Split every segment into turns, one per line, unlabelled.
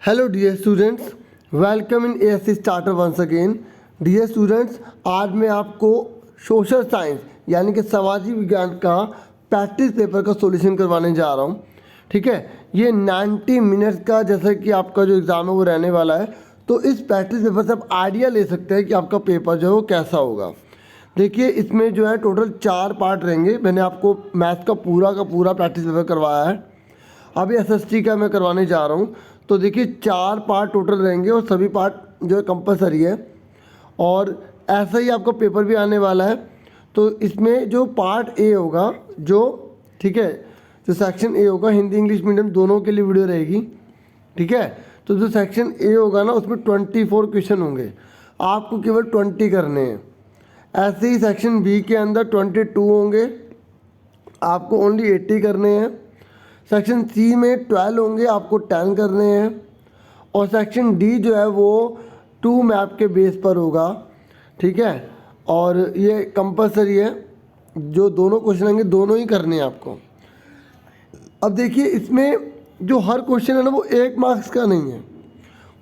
Hello dear students, welcome in ASC starter once again. Dear students, आज मैं आपको social science यानी कि सामाजिक विज्ञान का प्रैक्टिस पेपर का सॉल्यूशन करवाने जा रहा हूँ। ठीक है, ये 90 मिनट्स का जैसे कि आपका जो एग्ज़ाम है वो रहने वाला है। तो इस प्रैक्टिस पेपर से आप आइडिया ले सकते हैं कि आपका पेपर जो है वो कैसा होगा। देखिए, इसमें जो है टोटल 4 पार्ट रहेंगे। मैंने आपको मैथ्स का पूरा प्रैक्टिस पेपर करवाया है, अभी एसएसटी का मैं करवाने जा रहा हूँ। तो देखिए 4 पार्ट टोटल रहेंगे और सभी पार्ट जो है कंपलसरी है और ऐसा ही आपका पेपर भी आने वाला है। तो इसमें जो पार्ट ए होगा जो ठीक है, जो सेक्शन ए होगा, हिंदी इंग्लिश मीडियम दोनों के लिए वीडियो रहेगी। ठीक है, तो जो सेक्शन ए होगा ना उसमें 24 क्वेश्चन होंगे, आपको केवल 20 करने हैं। ऐसे ही सेक्शन बी के अंदर 22 होंगे, आपको ओनली 80 करने हैं। सेक्शन सी में 12 होंगे, आपको 10 करने हैं। और सेक्शन डी जो है वो 2 मैप के बेस पर होगा। ठीक है, और ये कंपलसरी है, जो दोनों क्वेश्चन आएंगे दोनों ही करने हैं आपको। अब देखिए, इसमें जो हर क्वेश्चन है ना वो 1 मार्क्स का नहीं है,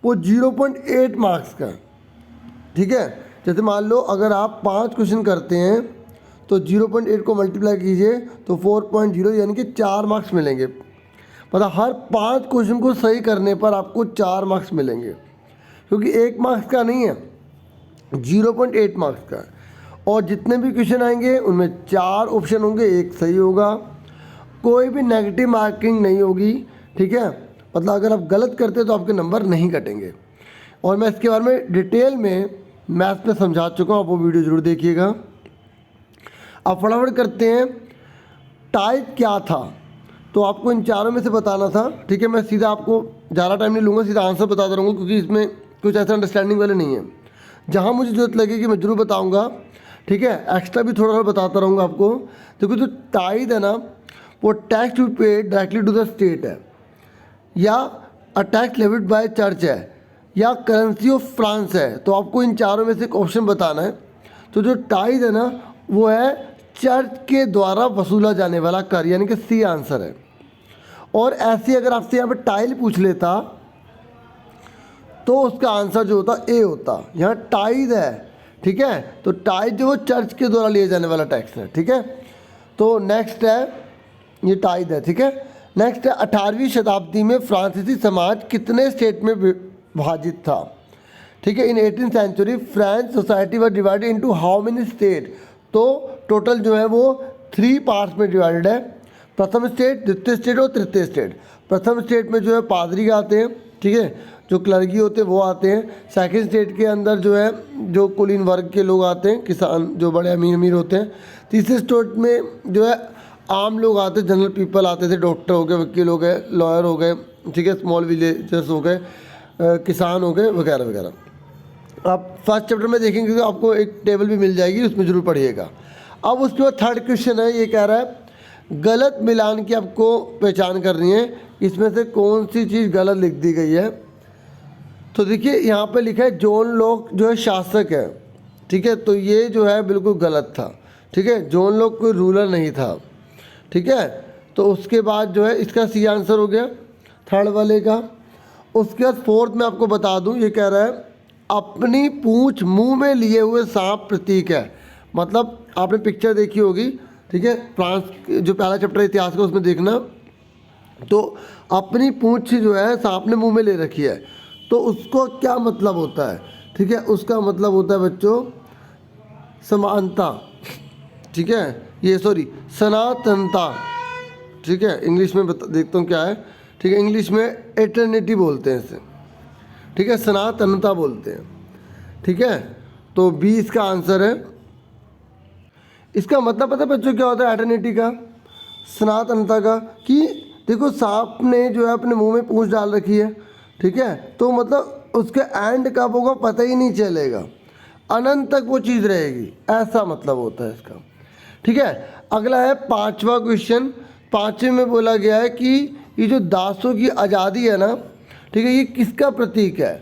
वो 0.8 मार्क्स का। ठीक है, जैसे मान लो अगर आप 5 क्वेश्चन करते हैं तो 0.8 को मल्टीप्लाई कीजिए तो 4.0 यानी कि 4 मार्क्स मिलेंगे। मतलब हर 5 क्वेश्चन को सही करने पर आपको 4 मार्क्स मिलेंगे, क्योंकि 1 मार्क्स का नहीं है, 0.8 मार्क्स का। और जितने भी क्वेश्चन आएंगे उनमें 4 ऑप्शन होंगे, एक सही होगा, कोई भी नेगेटिव मार्किंग नहीं होगी। ठीक है, मतलब अगर आप गलत करते तो आपके नंबर नहीं कटेंगे। और मैं इसके बारे में डिटेल में मैथ्स में समझा चुका हूँ, आप वो वीडियो ज़रूर देखिएगा। अब फटाफट करते हैं, टाइप क्या था, तो आपको इन चारों में से बताना था। ठीक है, मैं सीधा आपको ज़्यादा टाइम नहीं लूँगा, सीधा आंसर बताता रहूँगा, क्योंकि इसमें कुछ ऐसा अंडरस्टैंडिंग वाले नहीं है। जहाँ मुझे ज़रूरत लगेगी मैं ज़रूर बताऊँगा। ठीक है, एक्स्ट्रा भी थोड़ा थोड़ा बताता रहूँगा आपको। देखो, जो टाइद है ना वो tax to paid directly to the state है, या a tax levied by church है, या करेंसी ऑफ फ्रांस है। तो आपको इन चारों में से एक ऑप्शन बताना है। तो जो टाइद है ना वो है चर्च के द्वारा वसूला जाने वाला कर, यानी कि सी आंसर है। और ऐसे अगर आपसे यहाँ पे टाइल पूछ लेता तो उसका आंसर जो होता ए होता। यहाँ टाइद है, ठीक है, तो टाइद जो वो चर्च के द्वारा लिए जाने वाला टैक्स है। ठीक है, तो नेक्स्ट है, ये टाइद है। ठीक है, नेक्स्ट है 18वीं शताब्दी में फ्रांसीसी समाज कितने स्टेट में विभाजित था। ठीक है, in 18th century French society were divided into how many state. तो टोटल जो है वो 3 पार्ट्स में डिवाइडेड है, प्रथम स्टेट, द्वितीय स्टेट और तृतीय स्टेट। प्रथम स्टेट में जो है पादरी आते हैं, ठीक है, जो क्लर्गी होते हैं वो आते हैं। सेकंड स्टेट के अंदर जो है जो कुलीन वर्ग के लोग आते हैं, किसान जो बड़े अमीर होते हैं। तीसरे स्टेट में जो है आम लोग आते हैं, जनरल पीपल आते थे, डॉक्टर हो गए, वकील हो गए, लॉयर हो गए, ठीक है, स्मॉल विलेजर्स हो गए, किसान हो गए, वगैरह वगैरह। आप फर्स्ट चैप्टर में देखेंगे तो आपको एक टेबल भी मिल जाएगी, उसमें जरूर पढ़िएगा। अब उसके बाद थर्ड क्वेश्चन है, ये कह रहा है गलत मिलान की आपको पहचान करनी है, इसमें से कौन सी चीज़ गलत लिख दी गई है। तो देखिए यहाँ पे लिखा है जॉन लॉक जो है शासक है। ठीक है, तो ये जो है बिल्कुल गलत था। ठीक है, जॉन लॉक कोई रूलर नहीं था। ठीक है, तो उसके बाद जो है इसका सी आंसर हो गया थर्ड वाले का। उसके बाद फोर्थ में आपको बता दूं, ये कह रहा है अपनी पूंछ मुंह में लिए हुए सांप प्रतीक है। मतलब आपने पिक्चर देखी होगी, ठीक है, फ्रांस जो पहला चैप्टर इतिहास का उसमें देखना, तो अपनी पूंछ जो है सांप ने मुंह में ले रखी है, तो उसको क्या मतलब होता है। ठीक है, उसका मतलब होता है बच्चों समानता। ठीक है, ये सनातनता। ठीक है, इंग्लिश में देखता हूँ क्या है। ठीक है, इंग्लिश में एटर्निटी बोलते हैं इसे। ठीक है, सनातनता बोलते हैं। ठीक है, तो बी इसका आंसर है। इसका मतलब पता है बच्चों क्या होता है एटर्निटी का, सनातनता का, कि देखो सांप ने जो है अपने मुंह में पूंछ डाल रखी है। ठीक है, तो मतलब उसके एंड कब होगा पता ही नहीं चलेगा, अनंत तक वो चीज़ रहेगी, ऐसा मतलब होता है इसका। ठीक है, अगला है 5वां क्वेश्चन। 5वें में बोला गया है कि ये जो दासों की आज़ादी है ना, ठीक है, ये किसका प्रतीक है।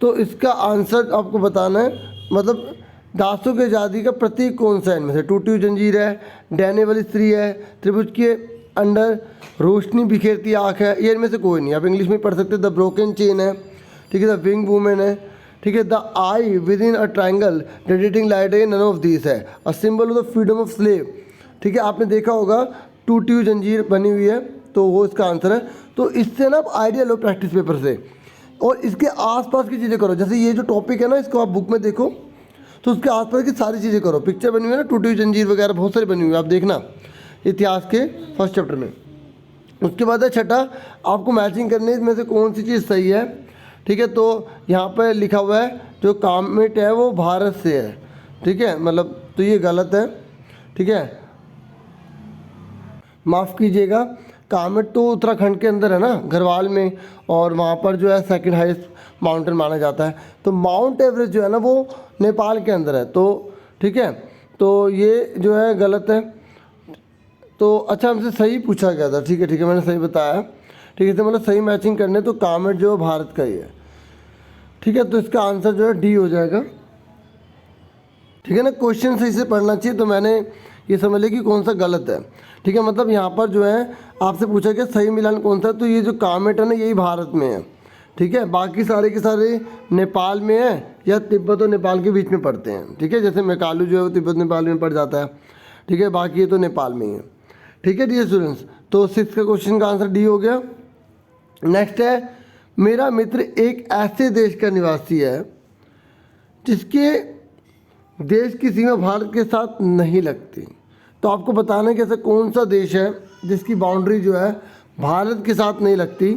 तो इसका आंसर आपको बताना है, मतलब दासों की आज़ादी का प्रतीक कौन सा है इनमें से। टूटी हुई जंजीर है, डहने वाली स्त्री है, त्रिभुज के अंडर, रोशनी बिखेरती आँख है, ये इनमें से कोई नहीं। आप इंग्लिश में पढ़ सकते हैं। द ब्रोकन चेन है, ठीक है, द विंग वूमेन है, ठीक है, the I with in a triangle radiating light है, नन ऑफ दिस है। A symbol of the freedom of slave, ठीक है, आपने देखा होगा टूटी हुई जंजीर बनी हुई है, तो वो इसका आंसर है। तो इससे ना आप आइडिया लो प्रैक्टिस पेपर से, और इसके आसपास की चीज़ें करो। जैसे ये जो टॉपिक है ना, इसको आप बुक में देखो तो उसके आसपास की सारी चीज़ें करो। पिक्चर बनी हुई है ना, टूटी हुई जंजीर वगैरह बहुत सारी बनी हुई है, आप देखना इतिहास के फर्स्ट चैप्टर में। उसके बाद है छठा, आपको मैचिंग करनी है इसमें से कौन सी चीज़ सही है, ठीक है। तो यहाँ पर लिखा हुआ है जो कामेट है वो भारत से है, ठीक है, मतलब तो ये गलत है, ठीक है, माफ़ कीजिएगा। कामेट तो उत्तराखंड के अंदर है ना, गढ़वाल में, और वहाँ पर जो है सेकंड हाईएस्ट माउंटेन माना जाता है। तो माउंट एवरेस्ट जो है ना वो नेपाल के अंदर है, तो ठीक है, तो ये जो है गलत है। तो अच्छा, हमसे सही पूछा गया था, ठीक है, मैंने सही बताया, ठीक है, तो मतलब सही मैचिंग करने, तो कामेट जो भारत का ही है, ठीक है। तो इसका आंसर जो है डी हो जाएगा, ठीक है ना। क्वेश्चन सही से पढ़ना चाहिए, तो मैंने ये समझ लिया कि कौन सा गलत है, ठीक है। मतलब यहाँ पर जो है आपसे पूछा गया सही मिलान कौन सा है, तो ये जो कामेट है ना यही भारत में है, ठीक है। बाकी सारे के सारे नेपाल में है या तिब्बत और नेपाल के बीच में पड़ते हैं, ठीक है। जैसे मेकालू जो है वो तिब्बत नेपाल में पड़ जाता है, ठीक है, बाकी ये तो नेपाल में ही है, ठीक है डियर स्टूडेंट्स। तो 6 का क्वेश्चन का आंसर डी हो गया। नेक्स्ट है, मेरा मित्र एक ऐसे देश का निवासी है जिसके देश की सीमा भारत के साथ नहीं लगती। तो आपको बताना है कि ऐसा कौन सा देश है जिसकी बाउंड्री जो है भारत के साथ नहीं लगती।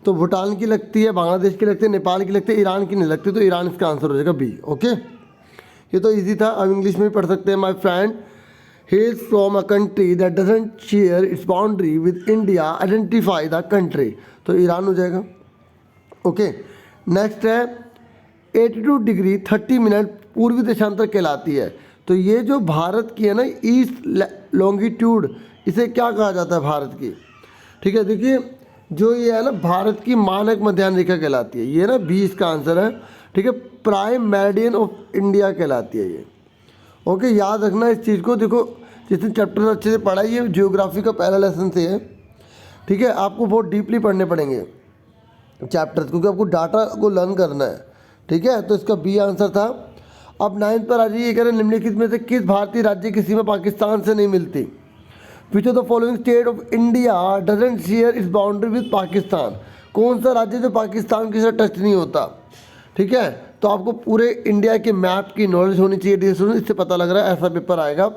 तो भूटान की लगती है, बांग्लादेश की लगती है, नेपाल की लगती है, ईरान की नहीं लगती। तो ईरान इसका आंसर हो जाएगा बी। ओके, ये तो इजी था, अब इंग्लिश में भी पढ़ सकते हैं। My friend he is from a country that doesn't share its boundary with India, identify the country. तो ईरान हो जाएगा। ओके, नेक्स्ट है 82 डिग्री 30 मिनट पूर्वी देशांतर कहलाती है। तो ये जो भारत की है ना ईस्ट लॉन्गिट्यूड, इसे क्या कहा जाता है भारत की, ठीक है। देखिए जो ये है ना भारत की मानक मध्याह्न रेखा कहलाती है, ये ना 20 का आंसर है, ठीक है। प्राइम मेरिडियन ऑफ इंडिया कहलाती है ये। ओके, याद रखना इस चीज़ को। देखो जितने चैप्टर अच्छे से पढ़ाई, ये जियोग्राफी का पहला लेसन से है, ठीक है। आपको बहुत डीपली पढ़ने पड़ेंगे चैप्टर्स, क्योंकि आपको डाटा को लर्न करना है, ठीक है। तो इसका बी आंसर था। अब 9th पर आ जाइए, कह रहे हैं निम्नलिखित में से किस भारतीय राज्य की सीमा पाकिस्तान से नहीं मिलती। विच of the following state of India doesn't share its boundary with Pakistan. कौन सा राज्य जो पाकिस्तान के साथ टच नहीं होता, ठीक है। तो आपको पूरे इंडिया के मैप की नॉलेज होनी चाहिए डियर स्टूडेंट, इससे पता लग रहा है ऐसा पेपर आएगा।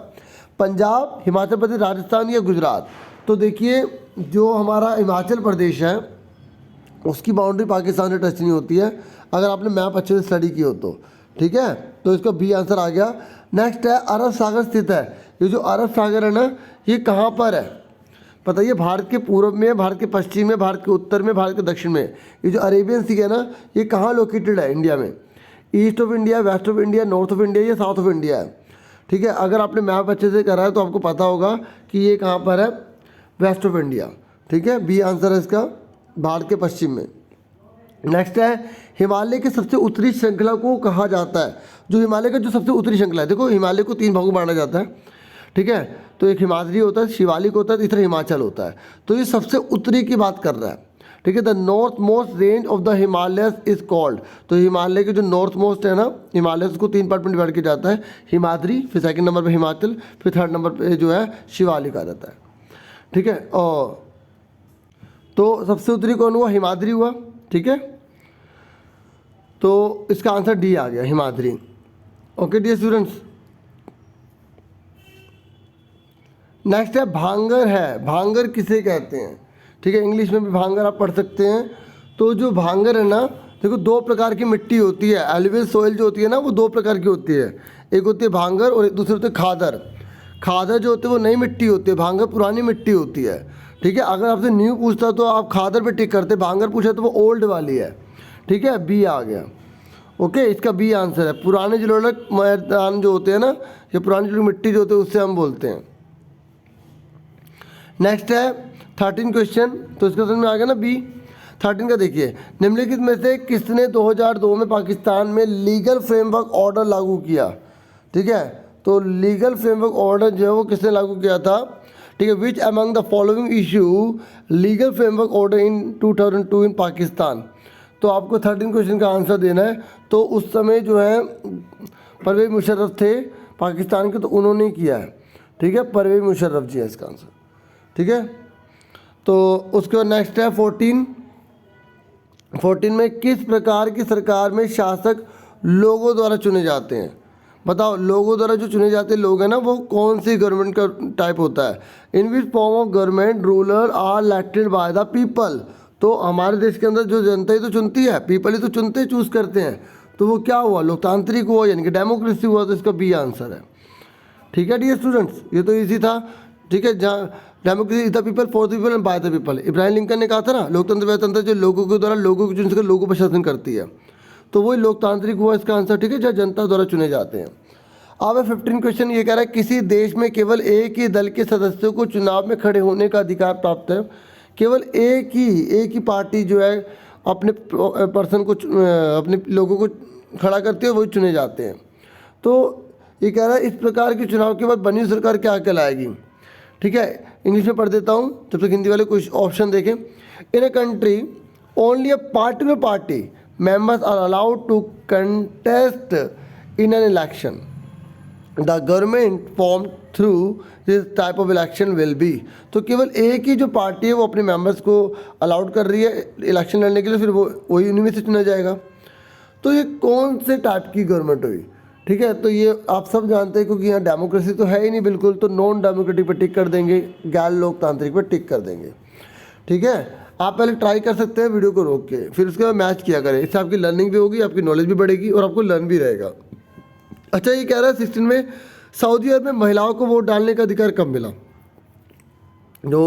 पंजाब, हिमाचल प्रदेश, राजस्थान या गुजरात। तो देखिए जो हमारा हिमाचल प्रदेश है उसकी बाउंड्री पाकिस्तान से टच नहीं होती है, अगर आपने मैप अच्छे से स्टडी की हो तो, ठीक है। तो इसका बी आंसर आ गया। नेक्स्ट है अरब सागर स्थित है। ये जो अरब सागर है ना ये कहाँ पर है बताइए। भारत के पूर्व में, भारत के पश्चिम में, भारत के उत्तर में, भारत के दक्षिण में। ये जो अरेबियन सी है ना ये कहाँ लोकेटेड है इंडिया में। East of India, west of India, north of India या साउथ ऑफ इंडिया है, ठीक है। अगर आपने मैप अच्छे से करा है तो आपको पता होगा कि ये कहाँ पर है, वेस्ट ऑफ इंडिया, ठीक है। बी आंसर है इसका, भारत के पश्चिम में। नेक्स्ट है हिमालय के सबसे उत्तरी श्रृंखला को कहा जाता है। जो हिमालय का जो सबसे उत्तरी श्रृंखला है, देखो हिमालय को 3 भागों में बांटा जाता है, ठीक है। तो एक हिमाद्री होता है, शिवालिक होता है, तीसरा हिमाचल होता है। तो ये सबसे उत्तरी की बात कर रहा है, ठीक है। The north most range of the Himalayas is called. तो हिमालय के जो नॉर्थ मोस्ट है ना हिमालयस को 3 पार्ट में डिवाइड किया जाता है, हिमाद्री, फिर सेकंड नंबर पे हिमाचल, फिर थर्ड नंबर पे जो है शिवालिक आ जाता है, ठीक है। और तो सबसे उत्तरी कौन हुआ, हिमाद्री हुआ, ठीक है। तो इसका आंसर डी आ गया, Himadri. Okay dear students, next है भांगर है। भांगर किसे कहते हैं, ठीक है। इंग्लिश में भी भांगर आप पढ़ सकते हैं। तो जो भांगर है ना, देखो 2 प्रकार की मिट्टी होती है। एलुवियल सोइल जो होती है ना वो 2 प्रकार की होती है, एक होती है भांगर और एक दूसरी होती है खादर। खादर जो होती है वो नई मिट्टी होती है, भांगर पुरानी मिट्टी होती है, ठीक है। अगर आपसे न्यू पूछता तो आप खादर पे टिक करते, भांगर पूछा तो वो ओल्ड वाली है, ठीक है। बी आ गया। ओके, इसका बी आंसर है। पुराने जलोढ़ मैदान जो होते हैं ना, ये पुरानी जो मिट्टी जो होती है उससे हम बोलते हैं। नेक्स्ट है 13 क्वेश्चन, तो इसका समझ में आ गया ना बी। 13 का देखिए, निम्नलिखित में से किसने 2002 में पाकिस्तान में लीगल फ्रेमवर्क ऑर्डर लागू किया, ठीक है। तो लीगल फ्रेमवर्क ऑर्डर जो है वो किसने लागू किया था, ठीक है, विच among the following issue legal framework order in 2002 इन पाकिस्तान। तो आपको 13 क्वेश्चन का आंसर देना है। तो उस समय जो है परवेज मुशर्रफ थे पाकिस्तान के, तो उन्होंने किया है। ठीक है, परवेज मुशर्रफ जी है इसका आंसर। ठीक है, तो उसके बाद नेक्स्ट है 14 में किस प्रकार की सरकार में शासक लोगों द्वारा चुने जाते हैं। बताओ, लोगों द्वारा जो चुने जाते लोग हैं ना, वो कौन सी गवर्नमेंट का टाइप होता है। In which form of government ruler are elected by the people. तो हमारे देश के अंदर जो जनता ही तो चुनती है, पीपल ही तो चुनते चूज करते हैं। तो वो क्या हुआ, लोकतांत्रिक हुआ यानी कि डेमोक्रेसी हुआ। तो इसका बी आंसर है। ठीक है डियर स्टूडेंट्स, ये तो इजी था। ठीक है, जहाँ democracy is the people for the people and bye the people. Ibrahim Lincoln ने कहा था ना, लोकतंत्र वह तंत्र जो लोगों के द्वारा लोगों को चुनकर लोगों पर शासन करती है। तो वही लोकतांत्रिक हुआ इसका आंसर। ठीक है, जहाँ जनता द्वारा चुने जाते हैं। अब 15 क्वेश्चन ये कह रहा है किसी देश में केवल एक ही दल के सदस्यों को चुनाव में खड़े होने का अधिकार प्राप्त है। केवल एक ही पार्टी जो है अपने पर्सन को अपने लोगों को खड़ा करती है, वही चुने जाते हैं। तो ये कह रहा है इस प्रकार के चुनाव के बाद बनी हुई सरकार क्या कहलाएगी। ठीक है, इंग्लिश में पढ़ देता हूँ जब तक हिंदी वाले कुछ ऑप्शन देखें। In a country only a particular party members are allowed to contest in an election. The government form through this type of election will be. तो केवल एक ही जो पार्टी है वो अपने मेंबर्स को अलाउड कर रही है इलेक्शन लड़ने के लिए, फिर वो वही उन्हीं में से चुना जाएगा। तो ये कौन से टाइप की गवर्नमेंट हुई। ठीक है, तो ये आप सब जानते हैं क्योंकि यहाँ डेमोक्रेसी तो है ही नहीं बिल्कुल। तो नॉन डेमोक्रेटिक पर टिक कर देंगे, गैर लोकतांत्रिक पर टिक कर देंगे। ठीक है, आप पहले ट्राई कर सकते हैं वीडियो को रोक के, फिर उसके बाद मैच किया करें। इससे आपकी लर्निंग भी होगी, आपकी नॉलेज भी बढ़ेगी और आपको लर्न भी रहेगा। अच्छा, ये कह रहा है 16 में सऊदी अरब में महिलाओं को वोट डालने का अधिकार कब मिला। जो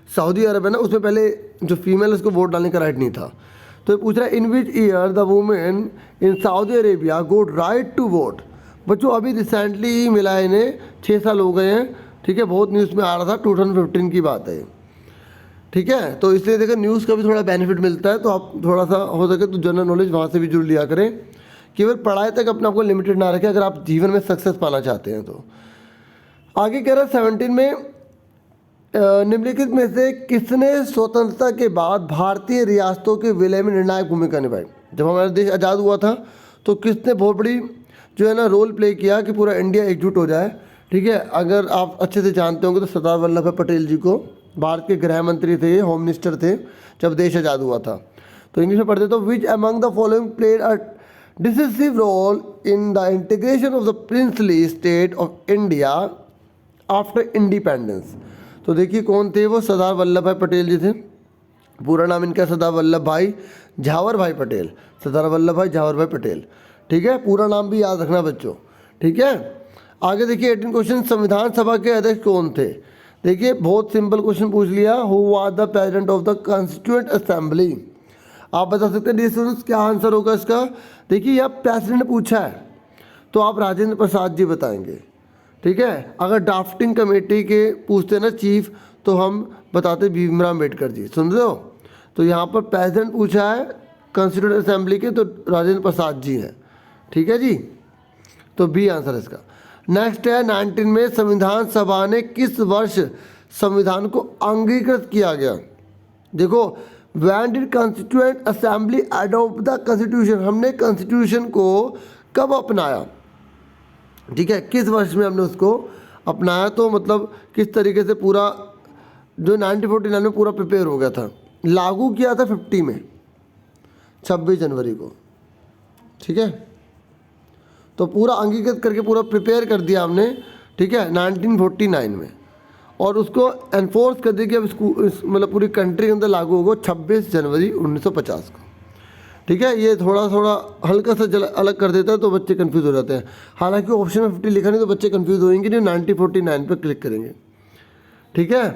सऊदी अरब है ना, उसमें पहले जो फीमेल उसको वोट डालने का राइट नहीं था। तो ये पूछ रहा है in which year the women in Saudi Arabia got right to vote. बच्चों अभी रिसेंटली ही मिला है, इन्हें 6 साल हो गए हैं। ठीक है, बहुत न्यूज़ में आ रहा था, 2015 की बात है। ठीक है, तो इसलिए देखो न्यूज़ का भी थोड़ा बेनिफिट मिलता है। तो आप थोड़ा सा हो सके तो जनरल नॉलेज वहाँ से भी जुड़ लिया करें। केवल पढ़ाई तक अपने आप को लिमिटेड ना रखें अगर आप जीवन में सक्सेस पाना चाहते हैं। तो आगे कह रहा है 17 में निम्नलिखित में से किसने स्वतंत्रता के बाद भारतीय रियासतों के विलय में निर्णायक भूमिका निभाई। जब हमारा देश आज़ाद हुआ था तो किसने बहुत बड़ी जो है ना रोल प्ले किया कि पूरा इंडिया एकजुट हो जाए। ठीक है, अगर आप अच्छे से जानते होंगे तो सरदार वल्लभ भाई पटेल जी को, भारत के गृह मंत्री थे, होम मिनिस्टर थे जब देश आज़ाद हुआ था। तो इंग्लिश में पढ़ते तो विच among the following played a decisive role in the integration of the princely state of India after independence। तो देखिए कौन थे वो, सरदार वल्लभ भाई पटेल जी थे। पूरा नाम इनका सरदार वल्लभ भाई झावर भाई पटेल, सरदार वल्लभ भाई झावर भाई पटेल। ठीक है, पूरा नाम भी याद रखना बच्चों। ठीक है, आगे देखिए 18 क्वेश्चन, संविधान सभा के अध्यक्ष कौन थे। देखिए बहुत सिंपल क्वेश्चन पूछ लिया, who was the president of the constituent assembly. आप बता सकते हैं डियर स्टूडेंट्स क्या आंसर होगा इसका। देखिए यहाँ प्रेसिडेंट पूछा है तो आप राजेंद्र प्रसाद जी बताएंगे। ठीक है, अगर ड्राफ्टिंग कमेटी के पूछते ना चीफ तो हम बताते भीमराव अम्बेडकर जी। सुन रहे हो, तो यहाँ पर प्रेसिडेंट पूछा है कॉन्स्टिट्यूएंट असेंबली के, तो राजेंद्र प्रसाद जी हैं। ठीक है जी, तो बी आंसर है इसका। नेक्स्ट है 19 में संविधान सभा ने किस वर्ष संविधान को अंगीकृत किया गया। देखो When did Constituent Assembly adopt the Constitution। हमने कॉन्स्टिट्यूशन को कब अपनाया। ठीक है, किस वर्ष में हमने उसको अपनाया। तो मतलब किस तरीके से पूरा जो 1949 में पूरा प्रिपेयर हो गया था, लागू किया था 50 में 26 जनवरी को। ठीक है, तो पूरा अंगीकृत करके पूरा प्रिपेयर कर दिया हमने। ठीक है, 1949 में, और उसको एनफोर्स कर दिया कि अब मतलब पूरी कंट्री के अंदर लागू होगा 26 जनवरी 1950 को। ठीक है, ये थोड़ा हल्का सा अलग कर देता है तो बच्चे कंफ्यूज हो जाते हैं। हालांकि ऑप्शन में 50 लिखा नहीं तो बच्चे कंफ्यूज होंगे नहीं, 1949 पर क्लिक करेंगे। ठीक है,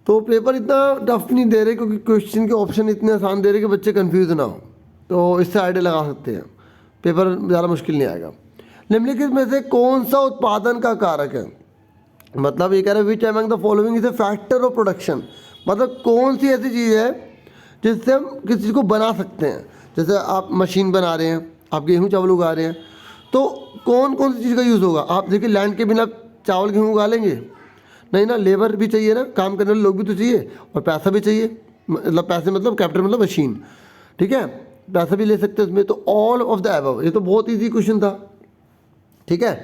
तो पेपर इतना टफ नहीं दे रहे क्योंकि क्वेश्चन के ऑप्शन इतने आसान दे रहे कि बच्चे कंफ्यूज ना हो, तो इससे आइडिया लगा सकते हैं, पेपर ज़्यादा मुश्किल नहीं आएगा। निम्नलिखित में से कौन सा उत्पादन का कारक है। मतलब ये कह रहे हैं विच among the following is a factor of production. मतलब कौन सी ऐसी चीज़ है जिससे हम किसी चीज़ को बना सकते हैं। जैसे आप मशीन बना रहे हैं, आप गेहूँ चावल उगा रहे हैं, तो कौन कौन सी चीज़ का यूज़ होगा। आप देखिए लैंड के बिना चावल गेहूँ उगा लेंगे, नहीं ना, लेबर भी चाहिए ना, काम करने वाले लोग भी तो चाहिए, और पैसा भी चाहिए, मतलब पैसे मतलब कैपिटल मतलब मशीन, ठीक है, पैसा भी ले सकते हैं उसमें। तो ऑल ऑफ द अबव, ये तो बहुत ईजी क्वेश्चन था, ठीक है।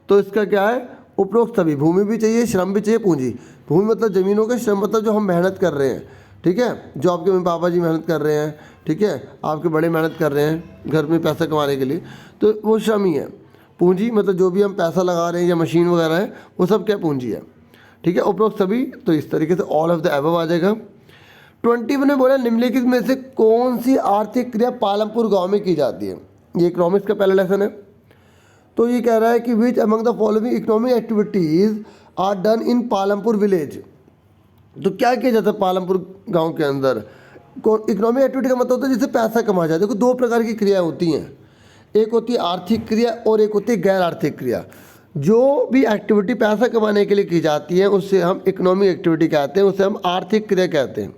तो इसका क्या है, उपरोक्त सभी, भूमि भी चाहिए, श्रम भी चाहिए, पूंजी। भूमि मतलब जमीन हो गई, श्रम मतलब जो हम मेहनत कर रहे हैं, ठीक है, जो आपके मम्मी पापा जी मेहनत कर रहे हैं, ठीक है, आपके बड़े मेहनत कर रहे हैं घर में पैसा कमाने के लिए, तो वो श्रम ही है। पूंजी मतलब जो भी हम पैसा लगा रहे हैं या मशीन वगैरह है, वो सब क्या पूंजी है, ठीक है, उपरोक्त सभी। तो इस तरीके से ऑल ऑफ द अबव आ जाएगा। 21 में बोला निम्नलिखित में से कौन सी आर्थिक क्रिया पालमपुर गांव में की जाती है। ये इकोनॉमिक्स का पहला लेसन है। तो ये कह रहा है कि which among the following economic activities are done in Palampur village. तो क्या किया जाता है पालमपुर गांव के अंदर। इकोनॉमिक एक्टिविटी का मतलब होता है जिससे पैसा कमाया जाए। देखो दो प्रकार की क्रियाएं होती हैं, एक होती है आर्थिक क्रिया और एक होती है गैर आर्थिक क्रिया। जो भी एक्टिविटी पैसा कमाने के लिए की जाती है उससे हम इकोनॉमिक एक्टिविटी कहते हैं, उसे हम आर्थिक क्रिया कहते हैं।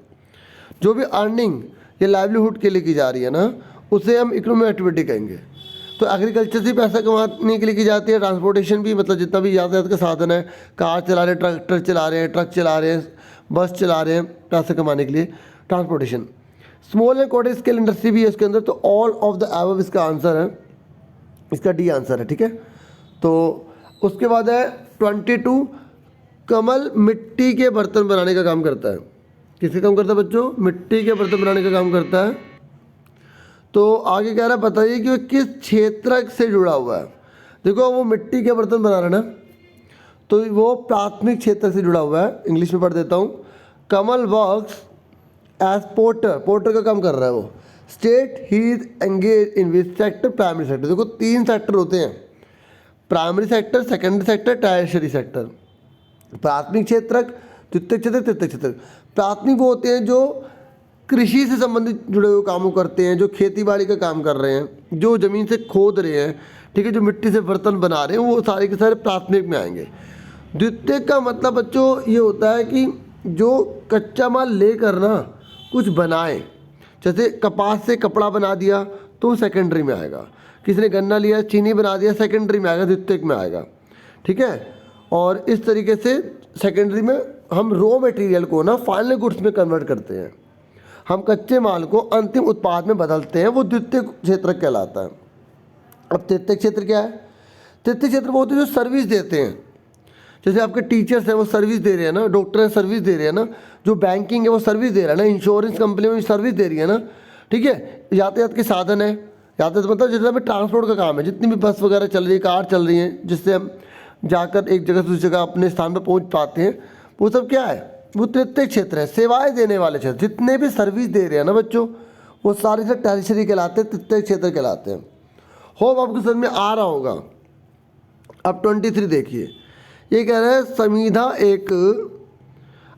जो भी अर्निंग या लाइवलीहुड के लिए की जा रही है ना, उसे हम इकोनॉमिक एक्टिविटी कहेंगे। तो एग्रीकल्चर से पैसा कमाने के लिए की जाती है, ट्रांसपोर्टेशन भी मतलब जितना भी यातायात का साधन है, कार चला रहे हैं, ट्रैक्टर चला रहे हैं, ट्रक चला रहे हैं, बस चला रहे हैं, पैसा कमाने के लिए transportation. Small and cottage scale industry भी है इसके अंदर। तो ऑल ऑफ द अबव इसका आंसर है, इसका डी आंसर है, ठीक है। तो उसके बाद है 22, कमल मिट्टी के बर्तन बनाने का काम करता है। किसका काम करता है बच्चों, मिट्टी के बर्तन बनाने का काम करता है। तो आगे कह रहा है बताइए कि वो किस क्षेत्र से जुड़ा हुआ है। देखो वो मिट्टी के बर्तन बना रहा है ना, तो वो प्राथमिक क्षेत्र से जुड़ा हुआ है। इंग्लिश में पढ़ देता हूँ। कमल वर्क्स एज पोर्टर, पोर्टर का काम कर रहा है वो। State he is engage in which sector, primary sector. देखो 3 सेक्टर होते हैं, primary sector, secondary sector, tertiary sector. प्राथमिक क्षेत्रक, द्वितीयक क्षेत्रक, तृतीयक क्षेत्रक। प्राथमिक वो होते हैं जो कृषि से संबंधित जुड़े हुए कामों करते हैं, जो खेती बाड़ी का काम कर रहे हैं, जो ज़मीन से खोद रहे हैं, ठीक है, जो मिट्टी से बर्तन बना रहे हैं, वो सारे के सारे प्राथमिक में आएंगे। द्वितीयक का मतलब बच्चों ये होता है कि जो कच्चा माल लेकर ना कुछ बनाए, जैसे कपास से कपड़ा बना दिया तो सेकेंडरी में आएगा। किसी ने गन्ना लिया, चीनी बना दिया, सेकेंडरी में आएगा, द्वितीयक में आएगा, ठीक है। और इस तरीके से सेकेंडरी में हम रॉ मटेरियल को ना फाइनल गुड्स में कन्वर्ट करते हैं, हम कच्चे माल को अंतिम उत्पाद में बदलते हैं, वो द्वितीयक क्षेत्र कहलाता है। अब तृतीयक क्षेत्र क्या है। तृतीयक क्षेत्र वो होते हैं जो सर्विस देते हैं, जैसे आपके टीचर्स हैं वो सर्विस दे रहे हैं ना, डॉक्टर हैं सर्विस दे रहे हैं ना, जो बैंकिंग है वो सर्विस दे रहा है ना, इंश्योरेंस कंपनी में सर्विस दे रही है ना, ठीक है। यातायात के साधन है, यातायात मतलब जितना भी ट्रांसपोर्ट का काम है, जितनी भी बस वगैरह चल रही है, कार चल रही हैं, जिससे हम जाकर एक जगह से दूसरी जगह अपने स्थान पर पहुँच पाते हैं, वो सब क्या है, वो तृतीयक क्षेत्र है। सेवाएं देने वाले क्षेत्र, जितने भी सर्विस दे रहे हैं ना बच्चों, वो सारे से टर्शियरी कहलाते हैं, तृतीयक क्षेत्र कहलाते हैं। होप आपको समझ में आ रहा होगा। अब 23 देखिए, ये कह रहा है संविधा एक,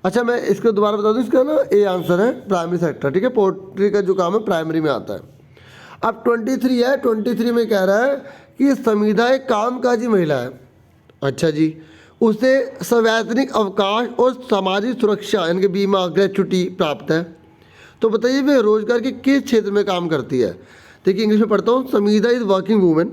अच्छा मैं इसको दोबारा बता दूं, इसका ना ए आंसर है प्राइमरी सेक्टर, ठीक है। पोल्ट्री का जो काम है प्राइमरी में आता है। अब 23 है, 23 में कह रहा है कि संविधा एक कामकाजी महिला है, अच्छा जी, उसे संवैधानिक अवकाश और सामाजिक सुरक्षा यानी कि बीमा, ग्रेच्युटी प्राप्त है। तो बताइए वे रोजगार के किस क्षेत्र में काम करती है। देखिए इंग्लिश में पढ़ता हूँ। संविधा is working women,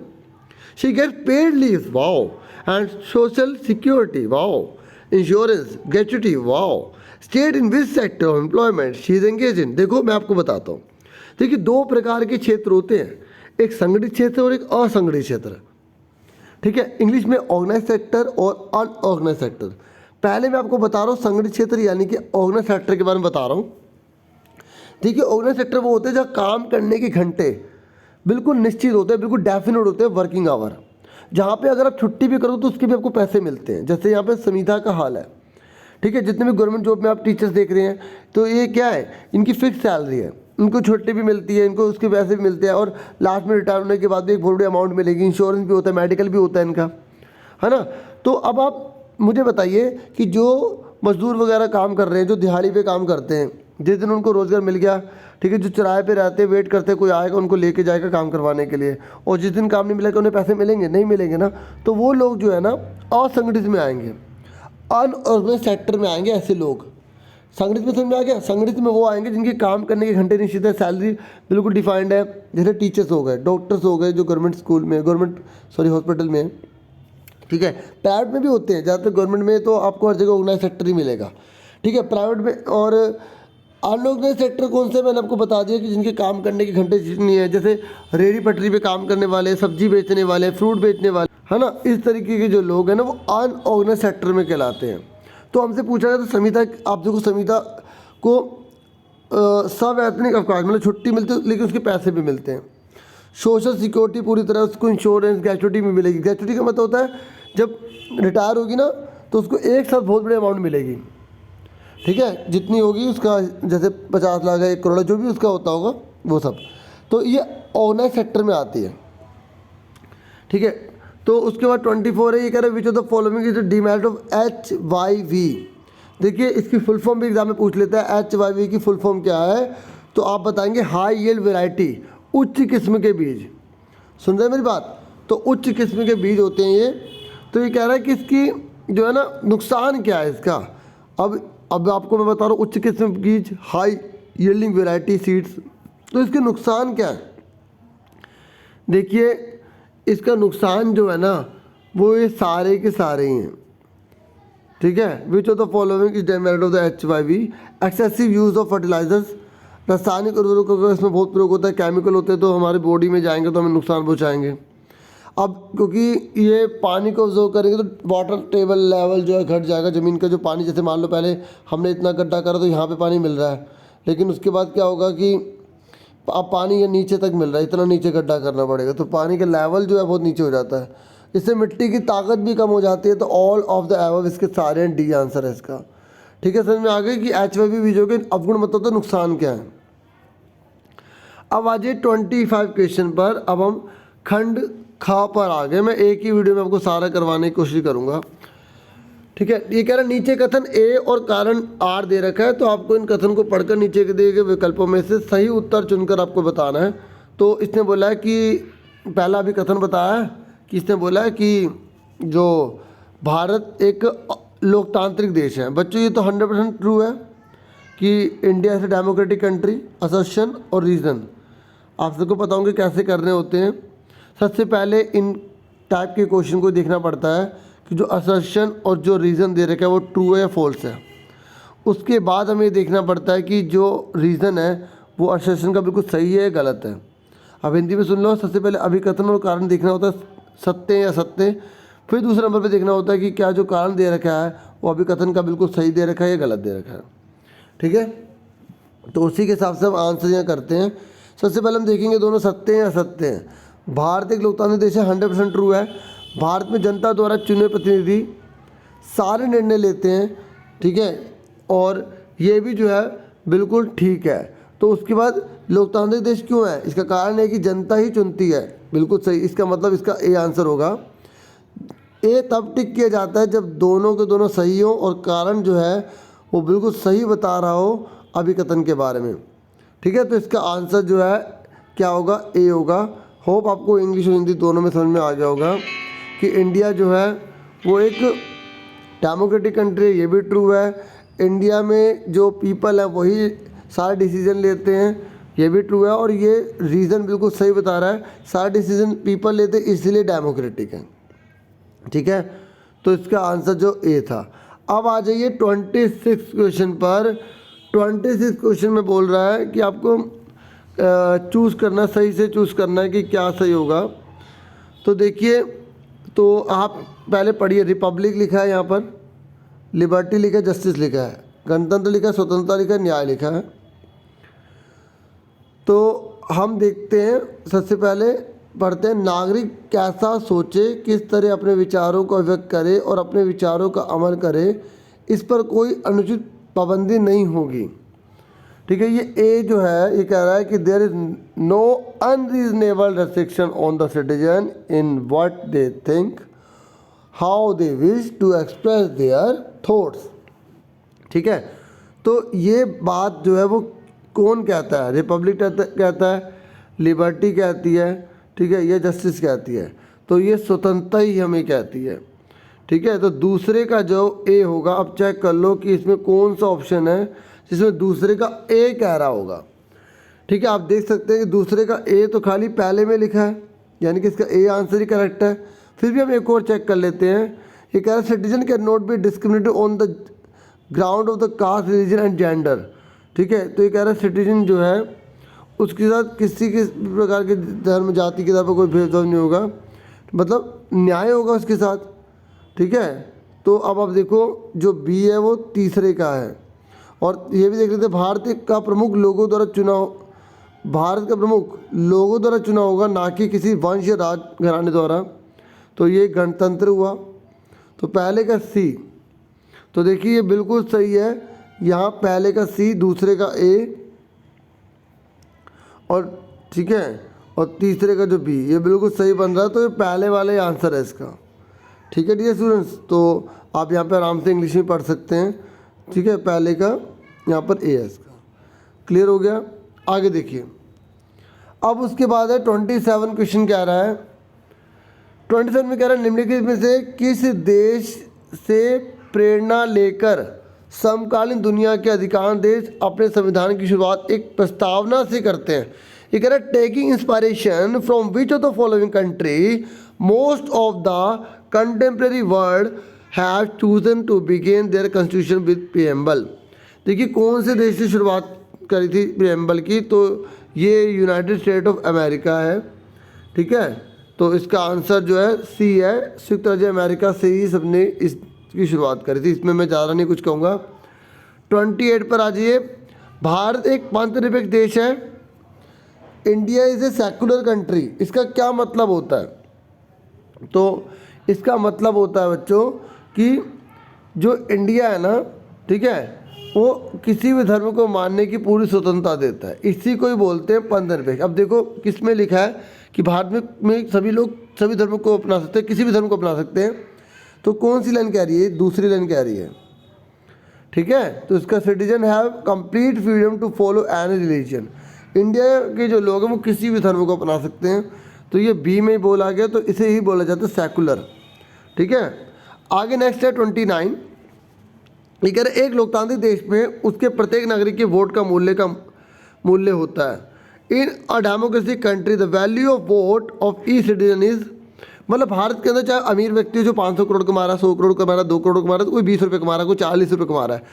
she get paid leave, wow, and social security, wow, insurance, gratuity, wow, state in which sector of employment she is engage in. देखो मैं आपको बताता हूँ, देखिए 2 प्रकार के क्षेत्र होते हैं, एक संगठित क्षेत्र और एक असंगठित क्षेत्र, ठीक है। इंग्लिश में ऑर्गेनाइज सेक्टर और अनऑर्गेनाइज सेक्टर। पहले मैं आपको बता रहा हूँ संगठित क्षेत्र यानी कि ऑर्गेनाइज सेक्टर के बारे में बता रहा हूँ। देखिए ऑर्गेनाइज सेक्टर वो होते हैं जहाँ काम करने के घंटे बिल्कुल निश्चित होते हैं, बिल्कुल डेफिनेट होते हैं, वर्किंग आवर, जहाँ पे अगर आप छुट्टी भी करो तो उसके भी आपको पैसे मिलते हैं, जैसे यहाँ पे संविधा का हाल है, ठीक है। जितने भी गवर्नमेंट जॉब में आप टीचर्स देख रहे हैं तो ये क्या है, इनकी फिक्स सैलरी है, इनको छुट्टी भी मिलती है, इनको उसके पैसे भी मिलते हैं, और लास्ट में रिटायर होने के बाद भी एक बहुत बड़ी अमाउंट मिलेगी, इंश्योरेंस भी होता है, मेडिकल भी होता है इनका, है ना। तो अब आप मुझे बताइए कि जो मजदूर वगैरह काम कर रहे हैं, जो दिहाड़ी पे काम करते हैं, जिस दिन उनको रोज़गार मिल गया, ठीक है, जो किराए पे रहते हैं, वेट करते हैं कोई आएगा उनको लेके जाएगा काम करवाने के लिए, और जिस दिन काम नहीं मिलेगा उन्हें पैसे मिलेंगे, नहीं मिलेंगे ना, तो वो लोग जो है ना असंगठित में आएंगे, अनऑर्गेनाइज सेक्टर में आएंगे ऐसे लोग। संगठित में समझ में आ गया। संगठित में वो आएंगे जिनके काम करने के घंटे निश्चित है, सैलरी बिल्कुल डिफाइंड है, जैसे टीचर्स हो गए, डॉक्टर्स हो गए जो गवर्नमेंट स्कूल में, हॉस्पिटल में, ठीक है। प्राइवेट में भी होते हैं, ज़्यादातर गवर्नमेंट में तो आपको हर जगह ऑर्गेनाइज सेक्टर ही मिलेगा, ठीक है। प्राइवेट में और अनऑर्गेनाइज सेक्टर कौन से, मैंने आपको बता दिया कि जिनके काम करने के घंटे नहीं है, जैसे रेहड़ी पटरी पे काम करने वाले, सब्जी बेचने वाले, फ्रूट बेचने वाले, है ना, इस तरीके के जो लोग हैं ना वो अनऑर्गेनाइज सेक्टर में कहलाते हैं। तो हमसे पूछा गया तो संविदा, आप देखो संविदा को सवैतनिक अवकाश मतलब छुट्टी मिलती है लेकिन उसके पैसे भी मिलते हैं। सोशल सिक्योरिटी पूरी तरह उसको इंश्योरेंस ग्रेचुइटी भी मिलेगी। ग्रेचुइटी का मतलब होता है जब रिटायर होगी ना तो उसको एक साथ बहुत बड़ी अमाउंट मिलेगी, ठीक है, जितनी होगी उसका, जैसे 50 लाख 1 करोड़ जो भी उसका होता होगा वो सब। तो ये ऑर्गेनाइज सेक्टर में आती है, ठीक है। तो उसके बाद 24 है, ये कह रहे हैं विच of the following is the demerit of HYV। देखिए इसकी फुल फॉर्म भी एग्जाम में पूछ लेता है, HYV की फुल फॉर्म क्या है, तो आप बताएंगे हाई यील्ड वैरायटी, उच्च किस्म के बीज। सुन रहे हैं मेरी बात, तो उच्च किस्म के बीज होते हैं ये। तो ये कह रहा है कि इसकी जो है ना नुकसान क्या है इसका। अब आपको मैं बता रहा हूँ उच्च किस्म के बीज, हाई यील्डिंग वैरायटी सीड्स, तो इसके नुकसान क्या है। देखिए इसका नुकसान जो है ना वो ये सारे के सारे ही हैं, ठीक है। Which of the following is demerit of the HYV, excessive use of fertilisers, रासायनिक उर्वरकों का इसमें बहुत प्रयोग होता है, केमिकल होते हैं तो हमारे बॉडी में जाएंगे तो हमें नुकसान पहुँचाएंगे। अब क्योंकि ये पानी को ऑब्जर्व करेंगे तो वाटर टेबल लेवल जो है घट जाएगा, ज़मीन का जो पानी, जैसे मान लो पहले हमने इतना गड्ढा करा तो यहाँ पे पानी मिल रहा है, लेकिन उसके बाद क्या होगा कि अब पानी ये नीचे तक मिल रहा है, इतना नीचे गड्ढा करना पड़ेगा तो पानी का लेवल जो है बहुत नीचे हो जाता है, इससे मिट्टी की ताकत भी कम हो जाती है। तो ऑल ऑफ द एबव इसके सारे हैं, डी आंसर है इसका, ठीक है। समझ में आ गई कि HYV बीजों के अवगुण मतलब तो नुकसान क्या है। अब आ जाइए 25 क्वेश्चन पर। अब हम खंड खा पर आ गए, मैं एक ही वीडियो में आपको सारा करवाने की कोशिश करूंगा, ठीक है। ये कह रहा है नीचे कथन A और कारण R दे रखा है, तो आपको इन कथन को पढ़कर नीचे के दिए गए विकल्पों में से सही उत्तर चुनकर आपको बताना है। तो इसने बोला है कि पहला भी कथन बताया है कि इसने बोला है कि जो भारत एक लोकतांत्रिक देश है। बच्चों ये तो 100% ट्रू है कि India is a democratic country. Assertion और रीज़न आप सबको पता होंगे कैसे करने होते हैं। सबसे पहले इन टाइप के क्वेश्चन को देखना पड़ता है कि जो असर्शन और जो रीज़न दे रखा है वो ट्रू है या फॉल्स है। उसके बाद हमें देखना पड़ता है कि जो रीज़न है वो असर्शन का बिल्कुल सही है या गलत है। अब हिंदी में सुन लो, सबसे पहले अभिकथन और कारण देखना होता है सत्य या सत्य, फिर दूसरे नंबर पे देखना होता है कि क्या जो कारण दे रखा है वो अभिकथन का बिल्कुल सही दे रखा है या गलत दे रखा है, ठीक है। तो उसी के हिसाब से हम आंसर यहाँ करते हैं। सबसे पहले हम देखेंगे दोनों सत्य हैं या असत्य हैं। भारत एक लोकतांत्रिक देश है, 100% ट्रू है। भारत में जनता द्वारा चुने प्रतिनिधि सारे निर्णय लेते हैं, ठीक है, और ये भी जो है बिल्कुल ठीक है। तो उसके बाद लोकतांत्रिक देश क्यों है, इसका कारण है कि जनता ही चुनती है, बिल्कुल सही। इसका मतलब इसका ए आंसर होगा। ए तब टिक किया जाता है जब दोनों के दोनों सही हो और कारण जो है वो बिल्कुल सही बता रहा हो अभिकथन के बारे में, ठीक है। तो इसका आंसर जो है क्या होगा, ए होगा। होप आपको इंग्लिश और हिंदी दोनों में समझ में आ गया होगा कि इंडिया जो है वो एक डेमोक्रेटिक कंट्री है, ये भी ट्रू है। इंडिया में जो पीपल है वही सारे डिसीजन लेते हैं, ये भी ट्रू है। और ये रीज़न बिल्कुल सही बता रहा है, सारे डिसीजन पीपल लेते हैं इसलिए डेमोक्रेटिक है, ठीक है। तो इसका आंसर जो ए था। अब आ जाइए 26 क्वेश्चन पर। 26 क्वेश्चन में बोल रहा है कि आपको चूज़ करना, सही से चूज़ करना है कि क्या सही होगा। तो देखिए, तो आप पहले पढ़िए। रिपब्लिक लिखा है यहाँ पर, लिबर्टी लिखा है, जस्टिस लिखा है, गणतंत्र लिखा है, स्वतंत्रता लिखा है, न्याय लिखा है। तो हम देखते हैं, सबसे पहले पढ़ते हैं। नागरिक कैसा सोचे, किस तरह अपने विचारों को व्यक्त करे और अपने विचारों का अमल करे, इस पर कोई अनुचित पाबंदी नहीं होगी, ठीक है। ये ए जो है ये कह रहा है कि there is no unreasonable restriction on the citizen in what they think, how they wish to express their thoughts, ठीक है। तो ये बात जो है वो कौन कहता है, रिपब्लिक कहता है, लिबर्टी कहती है, ठीक है, ये जस्टिस कहती है। तो ये स्वतंत्रता ही हमें कहती है, ठीक है। तो दूसरे का जो ए होगा, अब चेक कर लो कि इसमें कौन सा ऑप्शन है जिसमें दूसरे का ए कह रहा होगा, ठीक है। आप देख सकते हैं कि दूसरे का ए तो खाली पहले में लिखा है, यानी कि इसका ए आंसर ही करेक्ट है। फिर भी हम एक और चेक कर लेते हैं। ये कह रहा है citizen can not be discriminated on the ground of the caste religion and gender. ठीक है, तो ये कह रहा है सिटीजन जो है उसके साथ किसी के प्रकार के धर्म जाति के आधार पर कोई भेदभाव नहीं होगा, मतलब न्याय होगा उसके साथ। ठीक है, तो अब आप देखो जो बी है वो तीसरे का है। और ये भी देख लेते हैं भारत का प्रमुख लोगों द्वारा चुना होगा, ना कि किसी वंश या राज घराने द्वारा। तो ये गणतंत्र हुआ। तो पहले का सी, तो देखिए ये बिल्कुल सही है। यहाँ पहले का सी, दूसरे का ए, और ठीक है, और तीसरे का जो बी, ये बिल्कुल सही बन रहा है। तो ये पहले वाले आंसर है इसका। ठीक है डियर स्टूडेंट्स, तो आप यहाँ पे आराम से इंग्लिश में पढ़ सकते हैं। ठीक है, पहले का यहाँ पर ए है इसका। क्लियर हो गया? आगे देखिए, अब उसके बाद है 27 क्वेश्चन कह रहा है। 27 में कह रहा है निम्नलिखित में से किस देश से प्रेरणा लेकर समकालीन दुनिया के अधिकांश देश अपने संविधान की शुरुआत एक प्रस्तावना से करते हैं। ये कह रहा है taking inspiration from which of the following country most of the contemporary world have chosen to begin their constitution with preamble. देखिए कौन से देश से शुरुआत करी थी प्रीएम्बल की, तो ये यूनाइटेड स्टेट ऑफ अमेरिका है। ठीक है, तो इसका आंसर जो है सी है, संयुक्त राज्य अमेरिका से ही सबने इसकी शुरुआत करी थी। इसमें मैं ज़्यादा नहीं कुछ कहूँगा। 28 पर आ जाइए। भारत एक धर्मनिरपेक्ष देश है। India is a secular country. इसका क्या मतलब होता है? तो इसका मतलब होता है बच्चों कि जो इंडिया है ना, ठीक है, वो किसी भी धर्म को मानने की पूरी स्वतंत्रता देता है। इसी को ही बोलते हैं पंथनिरपेक्ष। अब देखो किस में लिखा है कि भारत में सभी लोग सभी धर्मों को अपना सकते हैं, किसी भी धर्म को अपना सकते हैं। तो कौन सी लाइन कह रही है? दूसरी लाइन कह रही है। ठीक है, तो इसका citizen have complete freedom to follow any religion. India के जो लोग हैं वो किसी भी धर्म को अपना सकते हैं। तो ये बी में ही बोला गया, तो इसे ही बोला जाता है सेकुलर। ठीक है, आगे नेक्स्ट है 29। ये कह रहे एक लोकतांत्रिक देश में उसके प्रत्येक नागरिक के वोट का मूल्य होता है। In a democratic country the value of vote of each citizen is, मतलब भारत के अंदर चाहे अमीर व्यक्ति जो 500 करोड़ कमा रहा है, 100 करोड़ कमा रहा है, 2 करोड़ कमा रहा है, तो कोई 20 रुपये कमा रहा है, कोई 40 रुपये कमा रहा है,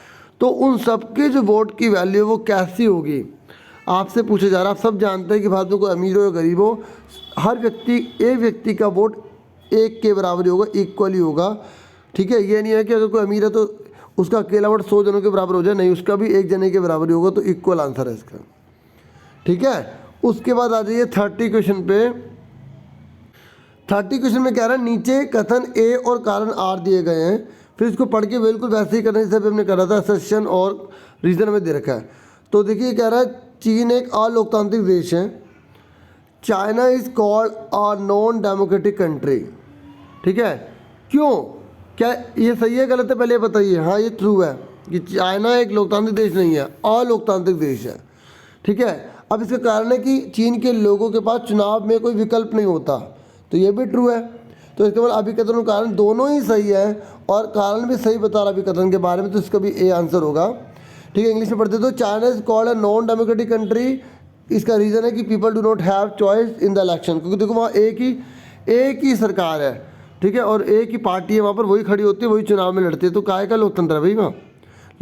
तो उन सबके जो वोट की वैल्यू वो कैसी होगी आपसे पूछा जा रहा है। आप सब जानते हैं कि भारत में कोई अमीर हो या गरीब हो, हर एक व्यक्ति का वोट एक के बराबर ही होगा, इक्वली होगा। ठीक है, ये नहीं है कि अगर कोई अमीर है तो उसका अकेला वोट 100 जनों के बराबर हो जाए, नहीं, उसका भी एक जने के बराबर ही होगा। तो इक्वल आंसर है इसका। ठीक है, उसके बाद आ जाइए 30 क्वेश्चन पे। 30 क्वेश्चन में कह रहा है नीचे कथन ए और कारण आर दिए गए हैं, फिर इसको पढ़ के बिल्कुल वैसे ही करना जैसे हमने करा था, सेशन और रीजन में दे रखा है। तो देखिए कह रहा है चीन एक अलोकतांत्रिक देश है। China is called a non democratic country. ठीक है, क्यों? क्या ये सही है गलत है पहले बताइए। हाँ, ये ट्रू है कि चाइना एक लोकतांत्रिक देश नहीं है, अलोकतांत्रिक देश है। ठीक है, अब इसका कारण है कि चीन के लोगों के पास चुनाव में कोई विकल्प नहीं होता, तो ये भी ट्रू है। तो इसके बाद अभिकथन और कारण दोनों ही सही है, और कारण भी सही बता रहा अभिकथन के बारे में, तो इसका भी ए आंसर होगा। ठीक है, इंग्लिश में पढ़ते तो China is called a non democratic country. इसका रीज़न है कि people do not have choice in the election, क्योंकि देखो वहाँ एक ही सरकार है। ठीक है, और एक ही पार्टी है वहाँ पर, वही खड़ी होती है, वही चुनाव में लड़ती है। तो काय का लोकतंत्र है भाई? वहाँ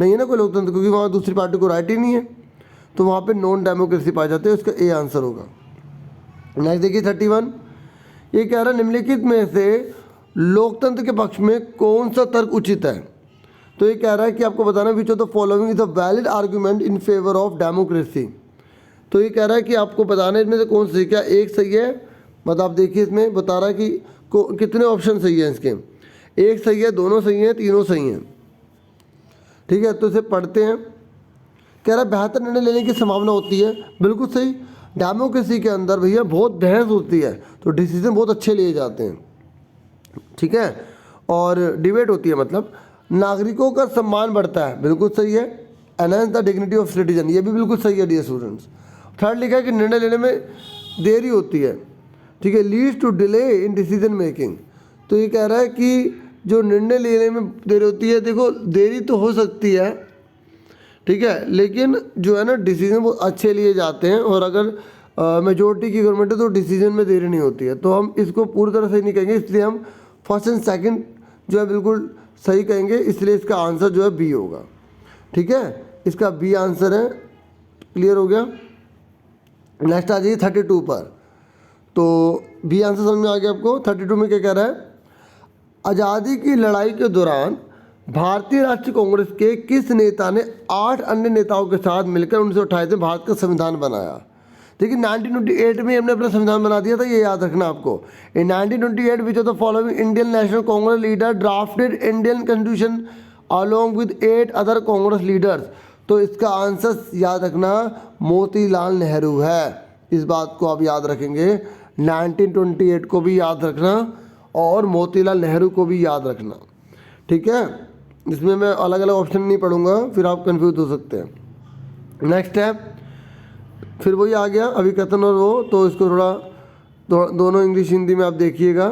नहीं है ना कोई लोकतंत्र, क्योंकि वहाँ दूसरी पार्टी को राइट ही नहीं है। तो वहाँ पे नॉन डेमोक्रेसी पाई जाती है, उसका ए आंसर होगा। नेक्स्ट देखिए 31। ये कह रहा है निम्नलिखित में से लोकतंत्र के पक्ष में कौन सा तर्क उचित है? तो ये कह रहा है कि आपको बताना विच of the following is a valid argument in favour of democracy. तो ये कह रहा है कि आपको बताना है इसमें से कौन सी, क्या एक सही है? मतलब आप देखिए इसमें बता रहा है कि कितने ऑप्शन सही हैं इसके। एक सही है, दोनों सही हैं, तीनों सही हैं। ठीक है, तो इसे पढ़ते हैं। कह रहा है बेहतर निर्णय लेने की संभावना होती है। बिल्कुल सही। डेमोक्रेसी के अंदर भैया बहुत बहस होती है, तो डिसीजन बहुत अच्छे लिए जाते हैं। ठीक है, और डिबेट होती है, मतलब नागरिकों का सम्मान बढ़ता है। बिल्कुल सही है। Enhance the dignity of citizen, ये भी बिल्कुल सही है डियर स्टूडेंट्स। थर्ड लिखा है कि निर्णय लेने में देरी होती है। ठीक है, leads to delay in decision making. तो ये कह रहा है कि जो निर्णय लेने में देरी होती है, देखो देरी तो हो सकती है, ठीक है, लेकिन जो है ना डिसीजन वो अच्छे लिए जाते हैं। और अगर मेजोरिटी की गवर्नमेंट है तो डिसीजन में देरी नहीं होती है, तो हम इसको पूरी तरह सही नहीं कहेंगे, इसलिए हम फर्स्ट एंड सेकंड जो है बिल्कुल सही कहेंगे, इसलिए इसका आंसर जो है बी होगा। ठीक है, इसका बी आंसर है। क्लियर हो गया। नेक्स्ट आ जाइए 32 पर। तो बी आंसर समझ में आ गया आपको। 32 में क्या कह रहा है, आज़ादी की लड़ाई के दौरान भारतीय राष्ट्रीय कांग्रेस के किस नेता ने 8 अन्य नेताओं के साथ मिलकर 1928 में भारत का संविधान बनाया। देखिए 1928 में हमने अपना संविधान बना दिया था, ये याद रखना आपको। इन 1928 विच of the following Indian national Congress leader drafted Indian constitution along with 8 other Congress leaders. तो इसका आंसर याद रखना मोतीलाल नेहरू है। इस बात को आप याद रखेंगे, 1928 को भी याद रखना और मोतीलाल नेहरू को भी याद रखना। ठीक है, इसमें मैं अलग अलग ऑप्शन नहीं पढ़ूंगा, फिर आप कंफ्यूज हो सकते हैं। नेक्स्ट है, फिर वही आ गया अभिकथन और वो, तो इसको थोड़ा दोनों इंग्लिश हिंदी में आप देखिएगा।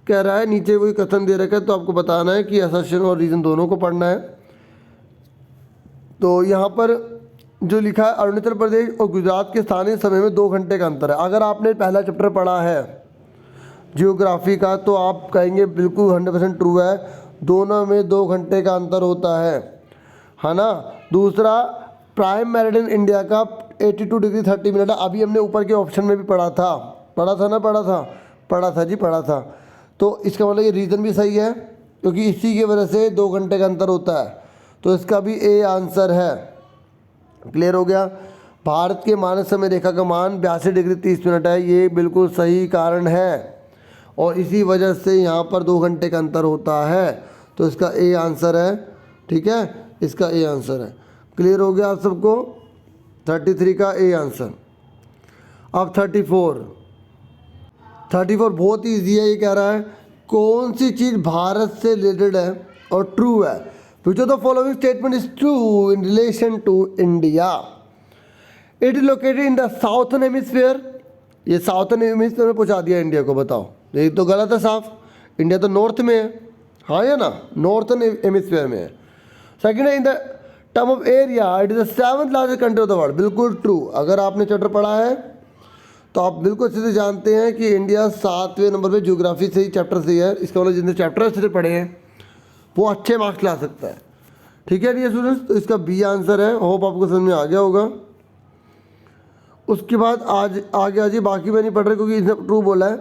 कह रहा है नीचे वही कथन दे रखा है, तो आपको बताना है कि असर्शन और रीज़न दोनों को पढ़ना है। तो यहाँ पर जो लिखा है, अरुणाचल प्रदेश और गुजरात के स्थानीय समय में 2 घंटे का अंतर है। अगर आपने पहला चैप्टर पढ़ा है जियोग्राफी का, तो आप कहेंगे बिल्कुल 100% ट्रू है, दोनों में 2 घंटे का अंतर होता है ना। दूसरा, प्राइम मेरिडियन इंडिया का 82 डिग्री 30 मिनट है। अभी हमने ऊपर के ऑप्शन में भी पढ़ा था जी, पढ़ा था। तो इसका मतलब ये रीज़न भी सही है, क्योंकि इसी की वजह से 2 घंटे का अंतर होता है, तो इसका भी ए आंसर है। क्लियर हो गया। भारत के मानक समय रेखा का मान 82 डिग्री 30 मिनट है, ये बिल्कुल सही कारण है, और इसी वजह से यहाँ पर 2 घंटे का अंतर होता है, तो इसका ए आंसर है। ठीक है, इसका ए आंसर है। क्लियर हो गया आप सबको। 33 का ए आंसर। अब 34 बहुत ही ईजी है। ये कह रहा है कौन सी चीज़ भारत से रिलेटेड है और ट्रू है। Which of the following statement is true in relation to India. It is located in the southern hemisphere. ये साउथर्न हेमिस्फीयर में पहुंचा दिया इंडिया को, बताओ। ये तो गलत है साफ, इंडिया तो नॉर्थ में है, हाँ या ना, नॉर्थर्न हेमिस्फीयर में है। सेकेंड है, in the term of area it is the 7th largest country of the world. बिल्कुल ट्रू। अगर आपने चैप्टर पढ़ा है तो आप बिल्कुल अच्छे से जानते हैं कि इंडिया 7वें नंबर पे ज्योग्राफी से ही चैप्टर से ही है। इसका मतलब जितने चैप्टर अच्छे से पढ़े हैं वो अच्छे मार्क्स ला सकता है। ठीक है डियर स्टूडेंट्स, तो इसका बी आंसर है। होप आपको समझ में आ गया होगा। उसके बाद आज आगे आ जाइए, बाकी मैं नहीं पढ़ रहा क्योंकि इसने ट्रू बोला है,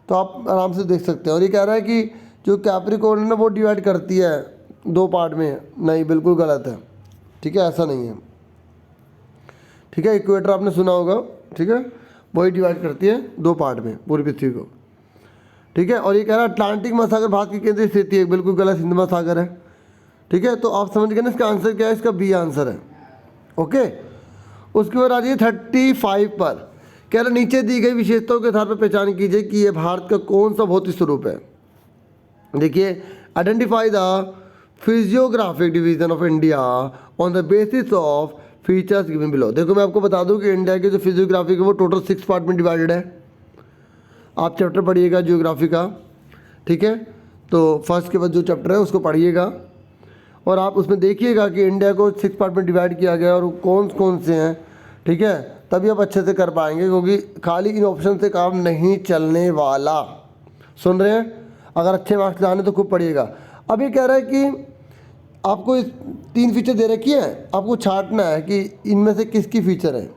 तो आप आराम से देख सकते हैं। और ये कह रहा है कि जो कैप्रिकॉर्न है ना वो डिवाइड करती है 2 पार्ट में। नहीं, बिल्कुल गलत है। ठीक है, ऐसा नहीं है। ठीक है, इक्वेटर आपने सुना होगा, ठीक है, वही डिवाइड करती है 2 पार्ट में पूरी पृथ्वी को। ठीक है, और ये कह रहा है अटलांटिक महासागर भारत की केंद्रीय स्थिति है। बिल्कुल गलत, हिंद महासागर है। ठीक है, तो आप समझ गए ना इसका आंसर क्या है, इसका बी आंसर है। ओके, उसके बाद आ जाइए 35 पर। कह रहा नीचे दी गई विशेषताओं के आधार पर पहचान कीजिए कि यह भारत का कौन सा भौतिक स्वरूप है। देखिए, identify the physiographic division of India on the basis of features given below. देखो मैं आपको बता दूं कि इंडिया के जो फिजियोग्राफिक है वो टोटल 6 पार्ट में डिवाइडेड है। आप चैप्टर पढ़िएगा ज्योग्राफी का। ठीक है, तो फर्स्ट के बाद जो चैप्टर है उसको पढ़िएगा और आप उसमें देखिएगा कि इंडिया को 6 पार्ट में डिवाइड किया गया और कौन कौन से हैं। ठीक है, तभी आप अच्छे से कर पाएंगे, क्योंकि खाली इन ऑप्शन से काम नहीं चलने वाला। सुन रहे हैं? अगर अच्छे मार्क्स लाने तो खूब पढ़िएगा। अब ये कह रहा है कि आपको 3 फीचर दे रखी है, आपको छांटना है कि इनमें से किसकी फीचर है।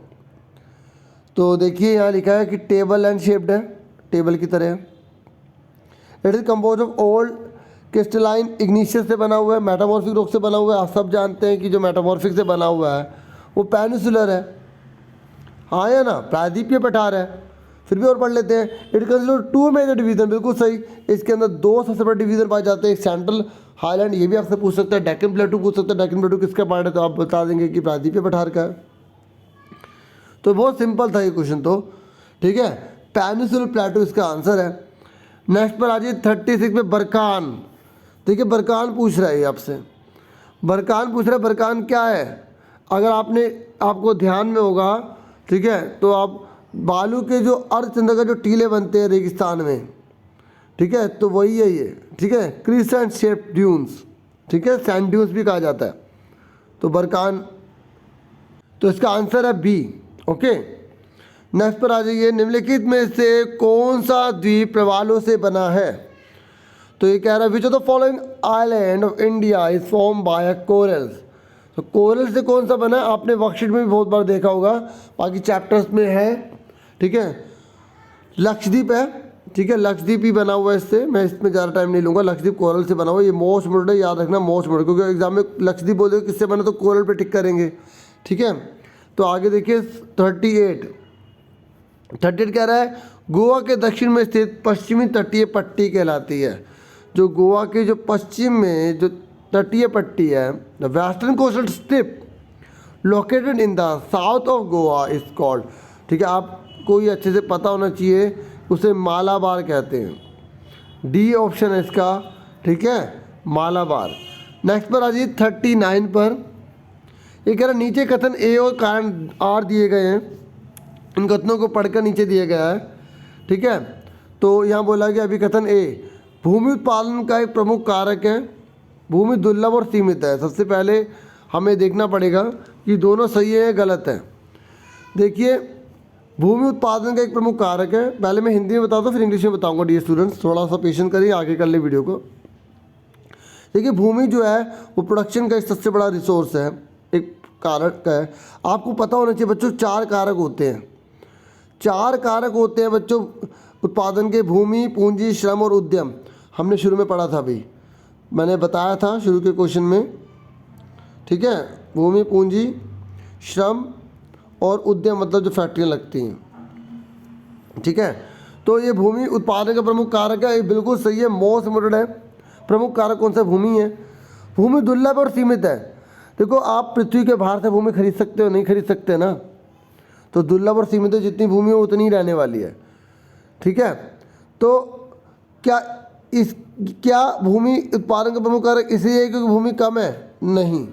तो देखिए यहाँ लिखा है कि टेबल एंड शेप्ड है, टेबल की तरह है। It is compose of old crystalline igneous से बना हुआ है, मेटामॉर्फिक रॉक से बना हुआ है। आप सब जानते हैं कि जो मेटामॉर्फिक से बना हुआ है वो पेनिसुलर है, हाँ या ना, प्रायद्वीपीय पठार है। फिर भी और पढ़ लेते हैं। इट कंसिडर 2 मेजर डिवीजन, बिल्कुल सही। इसके अंदर 2 सबसे बड़े डिवीजन पाए जाते हैं, सेंट्रल हाईलैंड, ये भी आपसे पूछ सकता है, डेक्कन प्लेटू पूछ सकता है, डेक्कन प्लेटू किसका पार्ट है, तो आप बता देंगे कि प्रायद्वीपीय पठार का है। तो बहुत सिंपल था ये क्वेश्चन तो। ठीक है, पेनिसुलर प्लेटू इसका आंसर है। नेक्स्ट पर आ जाइए 36 में बरकान। देखिए बरकान पूछ रहा है आपसे, बरकान पूछ रहा है। बरकान क्या है? अगर आपको ध्यान में होगा, ठीक है, तो आप बालू के जो अर्धचंद्र का जो टीले बनते हैं रेगिस्तान में, ठीक है, तो वही है ये। ठीक है, क्रिसेंट शेप ड्यून्स, ठीक है, सैंड ड्यून्स भी कहा जाता है। तो बरकान, तो इसका आंसर है बी। ओके, नेक्स्ट पर आ जाइए, निम्नलिखित में से कौन सा द्वीप प्रवालों से बना है? तो ये कह रहा है which of the following island of India is form by corals. तो कोरल से कौन सा बना है? आपने वर्कशीट में भी बहुत बार देखा होगा, बाकी चैप्टर्स में है, ठीक है। लक्षद्वीप है, ठीक है, लक्षद्वीप ही बना हुआ है इससे, मैं इसमें ज़्यादा टाइम नहीं लूँगा। लक्षद्वीप कोरल से बना हुआ है, ये मोस्ट इम्पोर्टेंट है, याद रखना मोस्ट इम्पोर्टेंट, क्योंकि एग्जाम में लक्षद्वीप बोल किससे बना तो कोरल पे टिक करेंगे, ठीक है। तो आगे देखिए 38 कह रहा है गोवा के दक्षिण में स्थित पश्चिमी तटीय पट्टी कहलाती है। जो गोवा के जो पश्चिम में जो तटीय पट्टी है, the western coastal strip located in the south of Goa is called, ठीक है, आपको ये अच्छे से पता होना चाहिए, उसे मालाबार कहते हैं। डी ऑप्शन है इसका, ठीक है, मालाबार। नेक्स्ट पर आ जाइए 39 पर, ये कह रहा है नीचे कथन ए और कारण आर दिए गए हैं, इन कथनों को पढ़कर नीचे दिया गया है, ठीक है। तो यहाँ बोला गया अभी कथन ए, भूमि उत्पादन का एक प्रमुख कारक है, भूमि दुर्लभ और सीमित है। सबसे पहले हमें देखना पड़ेगा कि दोनों सही है या गलत है। देखिए भूमि उत्पादन का एक प्रमुख कारक है, पहले मैं हिंदी में बताता हूँ फिर इंग्लिश में बताऊँगा डियर स्टूडेंट्स, थोड़ा सा पेशेंस करिए, आगे कर ले वीडियो को। देखिए भूमि जो है वो प्रोडक्शन का एक सबसे बड़ा रिसोर्स है, एक कारक है। आपको पता होना चाहिए बच्चों 4 कारक होते हैं, 4 कारक होते हैं बच्चों उत्पादन के, भूमि, पूंजी, श्रम और उद्यम। हमने शुरू में पढ़ा था, अभी मैंने बताया था शुरू के क्वेश्चन में, ठीक है, भूमि, पूंजी, श्रम और उद्यम, मतलब जो फैक्ट्रियाँ लगती हैं, ठीक है। तो ये भूमि उत्पादन का प्रमुख कारक है, ये बिल्कुल सही है, मोस्ट इम्पोर्टेंट है। प्रमुख कारक कौन सा? भूमि है। भूमि दुर्लभ और सीमित है। देखो आप पृथ्वी के बाहर से भूमि खरीद सकते हो, नहीं खरीद सकते ना, तो दुर्लभ और सीमित है, जितनी भूमि है उतनी ही रहने वाली है, ठीक है। तो क्या भूमि उत्पादन का प्रमुख कारक इसलिए है क्योंकि भूमि कम है? नहीं,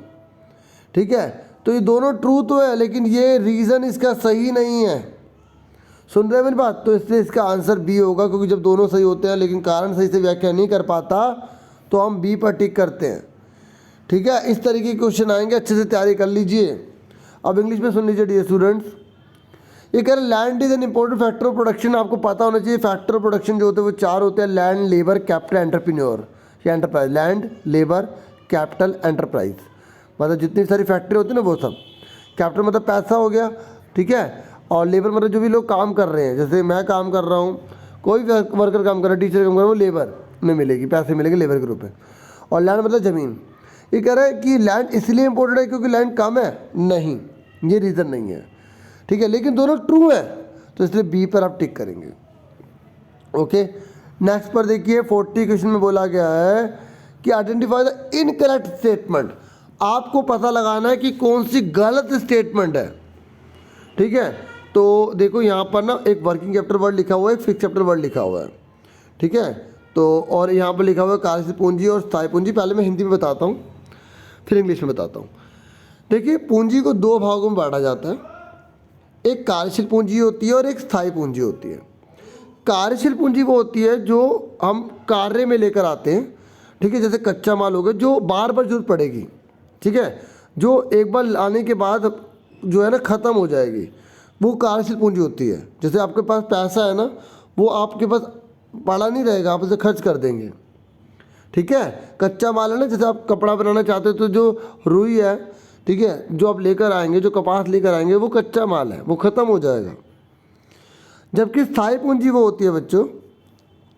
ठीक है। तो ये दोनों ट्रू तो है, लेकिन ये रीज़न इसका सही नहीं है। सुन रहे हैं मेरी बात? तो इसलिए इसका आंसर बी होगा, क्योंकि जब दोनों सही होते हैं लेकिन कारण सही से व्याख्या नहीं कर पाता तो हम बी पर टिक करते हैं, ठीक है। इस तरीके के क्वेश्चन आएंगे, अच्छे से तैयारी कर लीजिए। अब इंग्लिश में सुन लीजिए डियर स्टूडेंट्स, ये कह रहे land is an important factor of production. आपको पता होना चाहिए फैक्टर ऑफ प्रोडक्शन जो होते हैं वो 4 होते हैं, लैंड, लेबर, कैपिटल, एंटरप्रेन्योर या enterprise. Land, labour, capital, enterprise, मतलब जितनी सारी फैक्ट्री होती है ना वो सब। कैपिटल मतलब पैसा हो गया, ठीक है, और लेबर मतलब जो भी लोग काम कर रहे हैं, जैसे मैं काम कर रहा हूँ, कोई भी वर्कर काम कर रहा है, टीचर काम कर रहा है, वो लेबर में मिलेगी, पैसे मिलेंगे लेबर के रूप में। और लैंड मतलब ज़मीन। ये कह रहा है कि लैंड इसलिए इंपॉर्टेंट है क्योंकि लैंड कम है? नहीं, ये रीज़न नहीं है, ठीक है, लेकिन दोनों ट्रू है, तो इसलिए बी पर आप टिक करेंगे। ओके, नेक्स्ट पर देखिए 40 क्वेश्चन में बोला गया है कि आइडेंटिफाई द इनकरेक्ट स्टेटमेंट। आपको पता लगाना है कि कौन सी गलत स्टेटमेंट है, ठीक है। तो देखो यहाँ पर ना एक वर्किंग कैपिटल वर्ड लिखा हुआ है, एक फिक्स कैपिटल वर्ड लिखा हुआ है, ठीक है। तो और यहाँ पर लिखा हुआ है कार्यशील पूंजी और स्थायी पूंजी। पहले मैं हिंदी में बताता हूँ फिर इंग्लिश में बताता हूँ। देखिए पूंजी को 2 भागों में बांटा जाता है, एक कार्यशील पूंजी होती है और एक स्थायी पूंजी होती है। कार्यशील पूंजी वो होती है जो हम कार्य में लेकर आते हैं, ठीक है, जैसे कच्चा माल हो गया जो बार बार जरूरत पड़ेगी, ठीक है, जो एक बार लाने के बाद जो है ना ख़त्म हो जाएगी, वो कार्यशील पूंजी होती है। जैसे आपके पास पैसा है ना, वो आपके पास पड़ा नहीं रहेगा, आप उसे खर्च कर देंगे, ठीक है। कच्चा माल है ना, जैसे आप कपड़ा बनाना चाहते हो तो जो रुई है, ठीक है, जो आप लेकर आएंगे, जो कपास लेकर आएंगे, वो कच्चा माल है, वो ख़त्म हो जाएगा। जबकि स्थायी पूंजी वो होती है बच्चों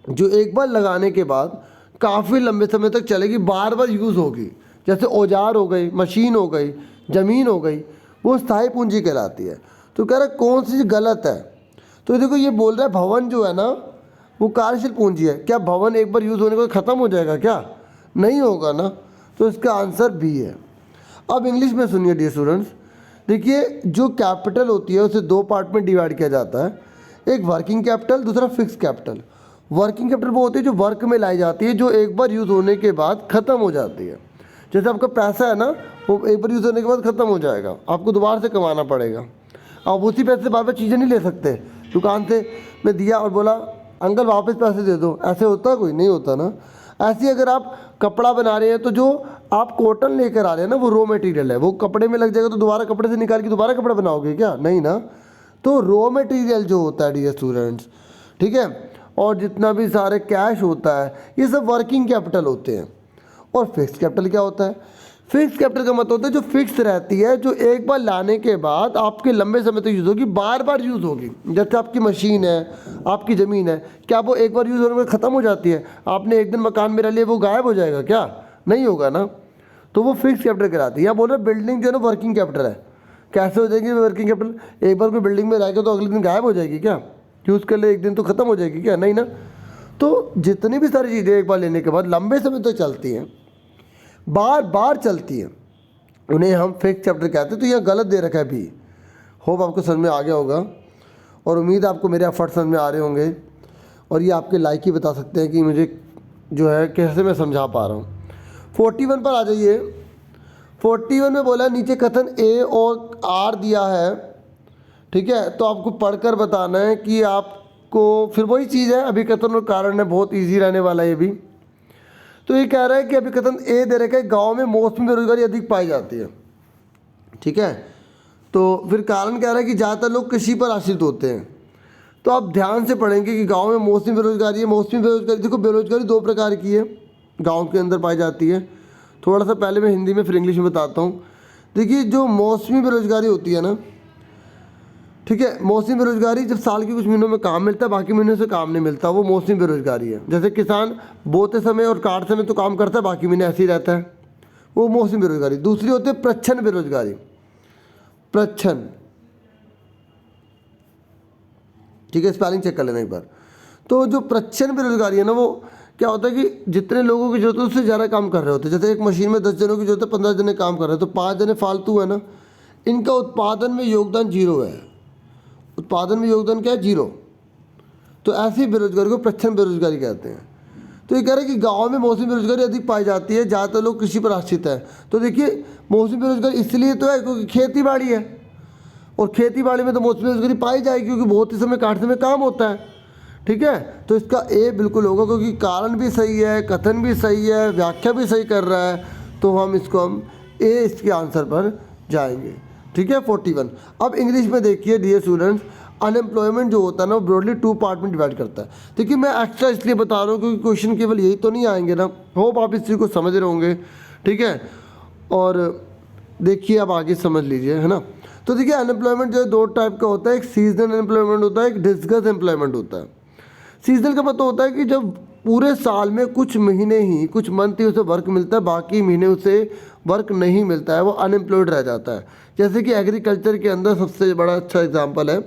जो एक बार लगाने के बाद काफ़ी लंबे समय तक चलेगी, बार बार यूज़ होगी, जैसे औजार हो गई, मशीन हो गई, ज़मीन हो गई, वो स्थायी पूंजी कहलाती है। तो कह रहा है कौन सी गलत है? तो देखो ये बोल रहा है भवन जो है ना वो कार्यशील पूंजी है। क्या भवन एक बार यूज़ होने के बाद ख़त्म हो जाएगा? क्या नहीं होगा ना, तो इसका आंसर बी है। अब इंग्लिश में सुनिए डियर स्टूडेंट्स, देखिए जो कैपिटल होती है उसे 2 पार्ट में डिवाइड किया जाता है, एक वर्किंग कैपिटल, दूसरा फिक्स कैपिटल। वर्किंग कैपिटल वो होती है जो वर्क में लाई जाती है, जो एक बार यूज़ होने के बाद ख़त्म हो जाती है। जैसे आपका पैसा है ना, वो एक बार यूज़ होने के बाद ख़त्म हो जाएगा, आपको दोबारा से कमाना पड़ेगा। आप उसी पैसे से बार बार चीज़ें नहीं ले सकते। दुकान से मैं दिया और बोला अंकल वापस पैसे दे दो, ऐसे होता है? कोई नहीं होता ना। ऐसे अगर आप कपड़ा बना रहे हैं तो जो आप कॉटन लेकर आ रहे हैं ना वो रॉ मटेरियल है, वो कपड़े में लग जाएगा तो दोबारा कपड़े से निकाल के दोबारा कपड़ा बनाओगे क्या? नहीं ना। तो रॉ मटेरियल जो होता है डियर स्टूडेंट्स, ठीक है, और जितना भी सारे कैश होता है ये सब वर्किंग कैपिटल होते हैं। और फिक्स कैपिटल क्या होता है? फिक्स कैपिटल का मतलब होता है जो फिक्स रहती है, जो एक बार लाने के बाद आपके लंबे समय तक यूज़ होगी, बार बार यूज़ होगी। जैसे आपकी मशीन है, आपकी ज़मीन है, क्या वो एक बार यूज़ होने में ख़त्म हो जाती है? आपने एक दिन मकान में रह लिया, वो गायब हो जाएगा क्या? नहीं होगा ना। तो वो फिक्स कैपिटल कहलाती है। यहाँ बोल रहे बिल्डिंग जो है ना वर्किंग कैपिटल है। कैसे हो जाएगी वर्किंग कैपिटल? एक बार कोई बिल्डिंग में रह के तो अगले दिन गायब हो जाएगी क्या? यूज़ कर ले एक दिन तो ख़त्म हो जाएगी क्या? नहीं ना। तो जितनी भी सारी चीज़ें एक बार लेने के बाद लंबे समय तक चलती हैं, बार बार चलती हैं, उन्हें हम फिक्स कैपिटल कहते हैं। तो यह गलत दे रखा है भी। होप आपको समझ में आ गया होगा और उम्मीद है आपको मेरे एफर्ट समझ में आ रहे होंगे और ये आपके लाइक ही बता सकते हैं कि मुझे जो है कैसे मैं समझा पा रहा हूँ। 41 पर आ जाइए। 41 में बोला नीचे कथन ए और आर दिया है, ठीक है, तो आपको पढ़कर बताना है कि आपको फिर वही चीज़ है, अभी कथन और कारण है, बहुत ईजी रहने वाला है ये भी। तो ये कह रहा है कि अभी कथन ए दे रखा है गाँव में मौसमी बेरोजगारी अधिक पाई जाती है, ठीक है। तो फिर कारण कह रहा है कि ज़्यादातर लोग कृषि पर आश्रित होते हैं। तो आप ध्यान से पढ़ेंगे कि गांव में मौसमी बेरोजगारी है। मौसमी बेरोजगारी, देखो बेरोजगारी दो प्रकार की है, गांव के अंदर पाई जाती है। थोड़ा सा पहले मैं हिंदी में फिर इंग्लिश में बताता हूँ। देखिए जो मौसमी बेरोजगारी होती है ना, ठीक है, मौसमी बेरोजगारी जब साल के कुछ महीनों में काम मिलता है, बाकी महीनों से काम नहीं मिलता, वो मौसमी बेरोजगारी है। जैसे किसान बोते समय और काटते समय तो काम करता है, बाकी महीने ऐसे ही रहता है, वो मौसमी बेरोजगारी। दूसरी होती है प्रच्छन्न बेरोजगारी। प्रच्छन्न, ठीक है, स्पेलिंग चेक कर लेना एक बार। तो जो प्रच्छन्न बेरोजगारी है ना, वो क्या होता है कि जितने लोगों की जरूरत है उससे ज़्यादा काम कर रहे होते हैं। जैसे एक मशीन में 10 जनों की जरूरत है, 15 जने काम कर रहे हैं, तो 5 जने फालतू है ना, इनका उत्पादन में योगदान जीरो है। उत्पादन में योगदान क्या है? जीरो। तो ऐसी बेरोजगारी को प्रच्छन्न बेरोजगारी कहते हैं। तो ये कह रहे हैं कि गांव में मौसमी बेरोजगारी अधिक पाई जाती है, ज़्यादातर लोग कृषि पर आश्रित है। तो देखिए मौसमी बेरोजगारी इसलिए तो है क्योंकि खेती बाड़ी है, और खेती बाड़ी में तो मौसमी बेरोजगारी पाई जाएगी क्योंकि बहुत ही समय काटने में काम होता है, ठीक है। तो इसका ए बिल्कुल होगा क्योंकि कारण भी सही है, कथन भी सही है, व्याख्या भी सही कर रहा है, तो हम ए इसके आंसर पर जाएंगे, ठीक है। 41। अब इंग्लिश में देखिए डियर स्टूडेंट्स, अनएम्प्लॉयमेंट जो होता है ना वो ब्रॉडली 2 पार्ट में डिवाइड करता है। देखिए मैं एक्स्ट्रा इसलिए बता रहा हूँ क्योंकि क्वेश्चन केवल यही तो नहीं आएंगे ना, होप आप इस चीज़ को समझ रहे होंगे, ठीक है। और देखिए आप आगे समझ लीजिए, है ना। तो देखिए अनएम्प्लॉयमेंट जो है 2 टाइप का होता है, एक सीजनल अनएम्प्लॉयमेंट होता है, एक डिस्कस एम्प्लॉयमेंट होता है। सीजनल का मतलब होता है कि जब पूरे साल में कुछ महीने ही, कुछ मंथ ही उसे वर्क मिलता है, बाकी महीने उसे वर्क नहीं मिलता है, वो अनएम्प्लॉयड रह जाता है। जैसे कि एग्रीकल्चर के अंदर सबसे बड़ा अच्छा एग्जांपल है,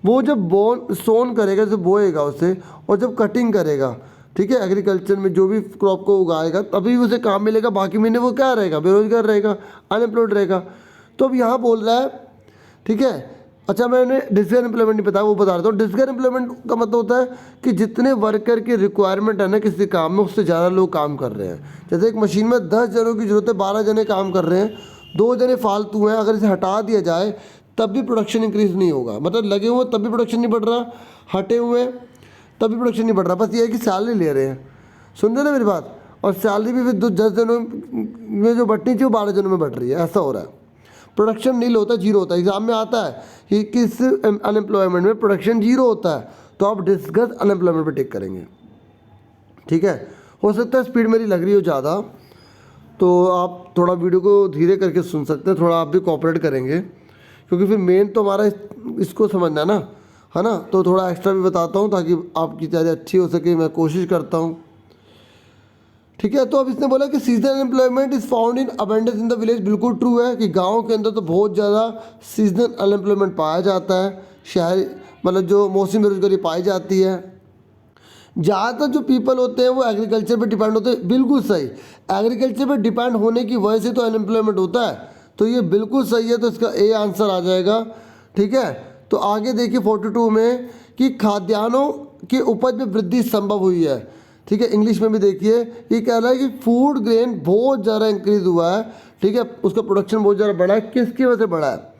वो जब सोन करेगा, जब बोएगा उसे, और जब कटिंग करेगा, ठीक है, एग्रीकल्चर में जो भी क्रॉप को उगाएगा तभी उसे काम मिलेगा, बाकी महीने वो क्या रहेगा? बेरोजगार रहेगा, अनएम्प्लॉयड रहेगा। तो अब यहाँ बोल रहा है, ठीक है। अच्छा मैंने डिस्कस एम्प्लॉयमेंट नहीं बताया, वो बता रहा हूँ। डिस्कस एम्प्लॉयमेंट का मतलब होता है कि जितने वर्कर की रिक्वायरमेंट है ना किसी काम में, उससे ज़्यादा लोग काम कर रहे हैं। जैसे एक मशीन में 10 जनों की जरूरत है, 12 जने काम कर रहे हैं, 2 जने फालतू हैं, अगर इसे हटा दिया जाए तब भी प्रोडक्शन इंक्रीज नहीं होगा। मतलब लगे हुए तब भी प्रोडक्शन नहीं बढ़ रहा, हटे हुए हैं तब भी प्रोडक्शन नहीं बढ़ रहा, बस ये है कि सैलरी ले रहे हैं। सुन रहे ना मेरी बात? और सैलरी भी फिर 10 जनों में जो बढ़नी चाहिए वो 12 जनों में बढ़ रही है, ऐसा हो रहा है। प्रोडक्शन नील होता है, जीरो होता है। एग्जाम में आता है कि किस अनएम्प्लॉयमेंट में प्रोडक्शन जीरो होता है, तो आप डिस्कस अनएम्प्लॉयमेंट पर टिक करेंगे, ठीक है। हो सकता है स्पीड मेरी लग रही हो ज़्यादा, तो आप थोड़ा वीडियो को धीरे करके सुन सकते हैं, थोड़ा आप भी कोऑपरेट करेंगे क्योंकि फिर मेन तो हमारा इसको समझना है ना। तो थोड़ा एक्स्ट्रा भी बताता हूँ ताकि आपकी तैयारी अच्छी हो सके, मैं कोशिश करता हूँ, ठीक है। तो अब इसने बोला कि seasonal unemployment is found in abundance in the village. बिल्कुल ट्रू है कि गांव के अंदर तो बहुत ज़्यादा सीजनल अनएम्प्लॉयमेंट पाया जाता है। शहर मतलब जो मौसमी बेरोजगारी पाई जाती है। ज़्यादातर जो पीपल होते हैं वो एग्रीकल्चर पर डिपेंड होते हैं। बिल्कुल सही, एग्रीकल्चर पर डिपेंड होने की वजह से तो अनएम्प्लॉयमेंट होता है, तो ये बिल्कुल सही है। तो इसका ए आंसर आ जाएगा, ठीक है। तो आगे देखिए 42 में कि खाद्यान्नों की उपज में वृद्धि संभव हुई है, ठीक है। इंग्लिश में भी देखिए, ये कह रहा है कि फूड ग्रेन बहुत ज़्यादा इंक्रीज हुआ है, ठीक है, उसका प्रोडक्शन बहुत ज़्यादा बढ़ा है। किसकी वजह से बढ़ा है?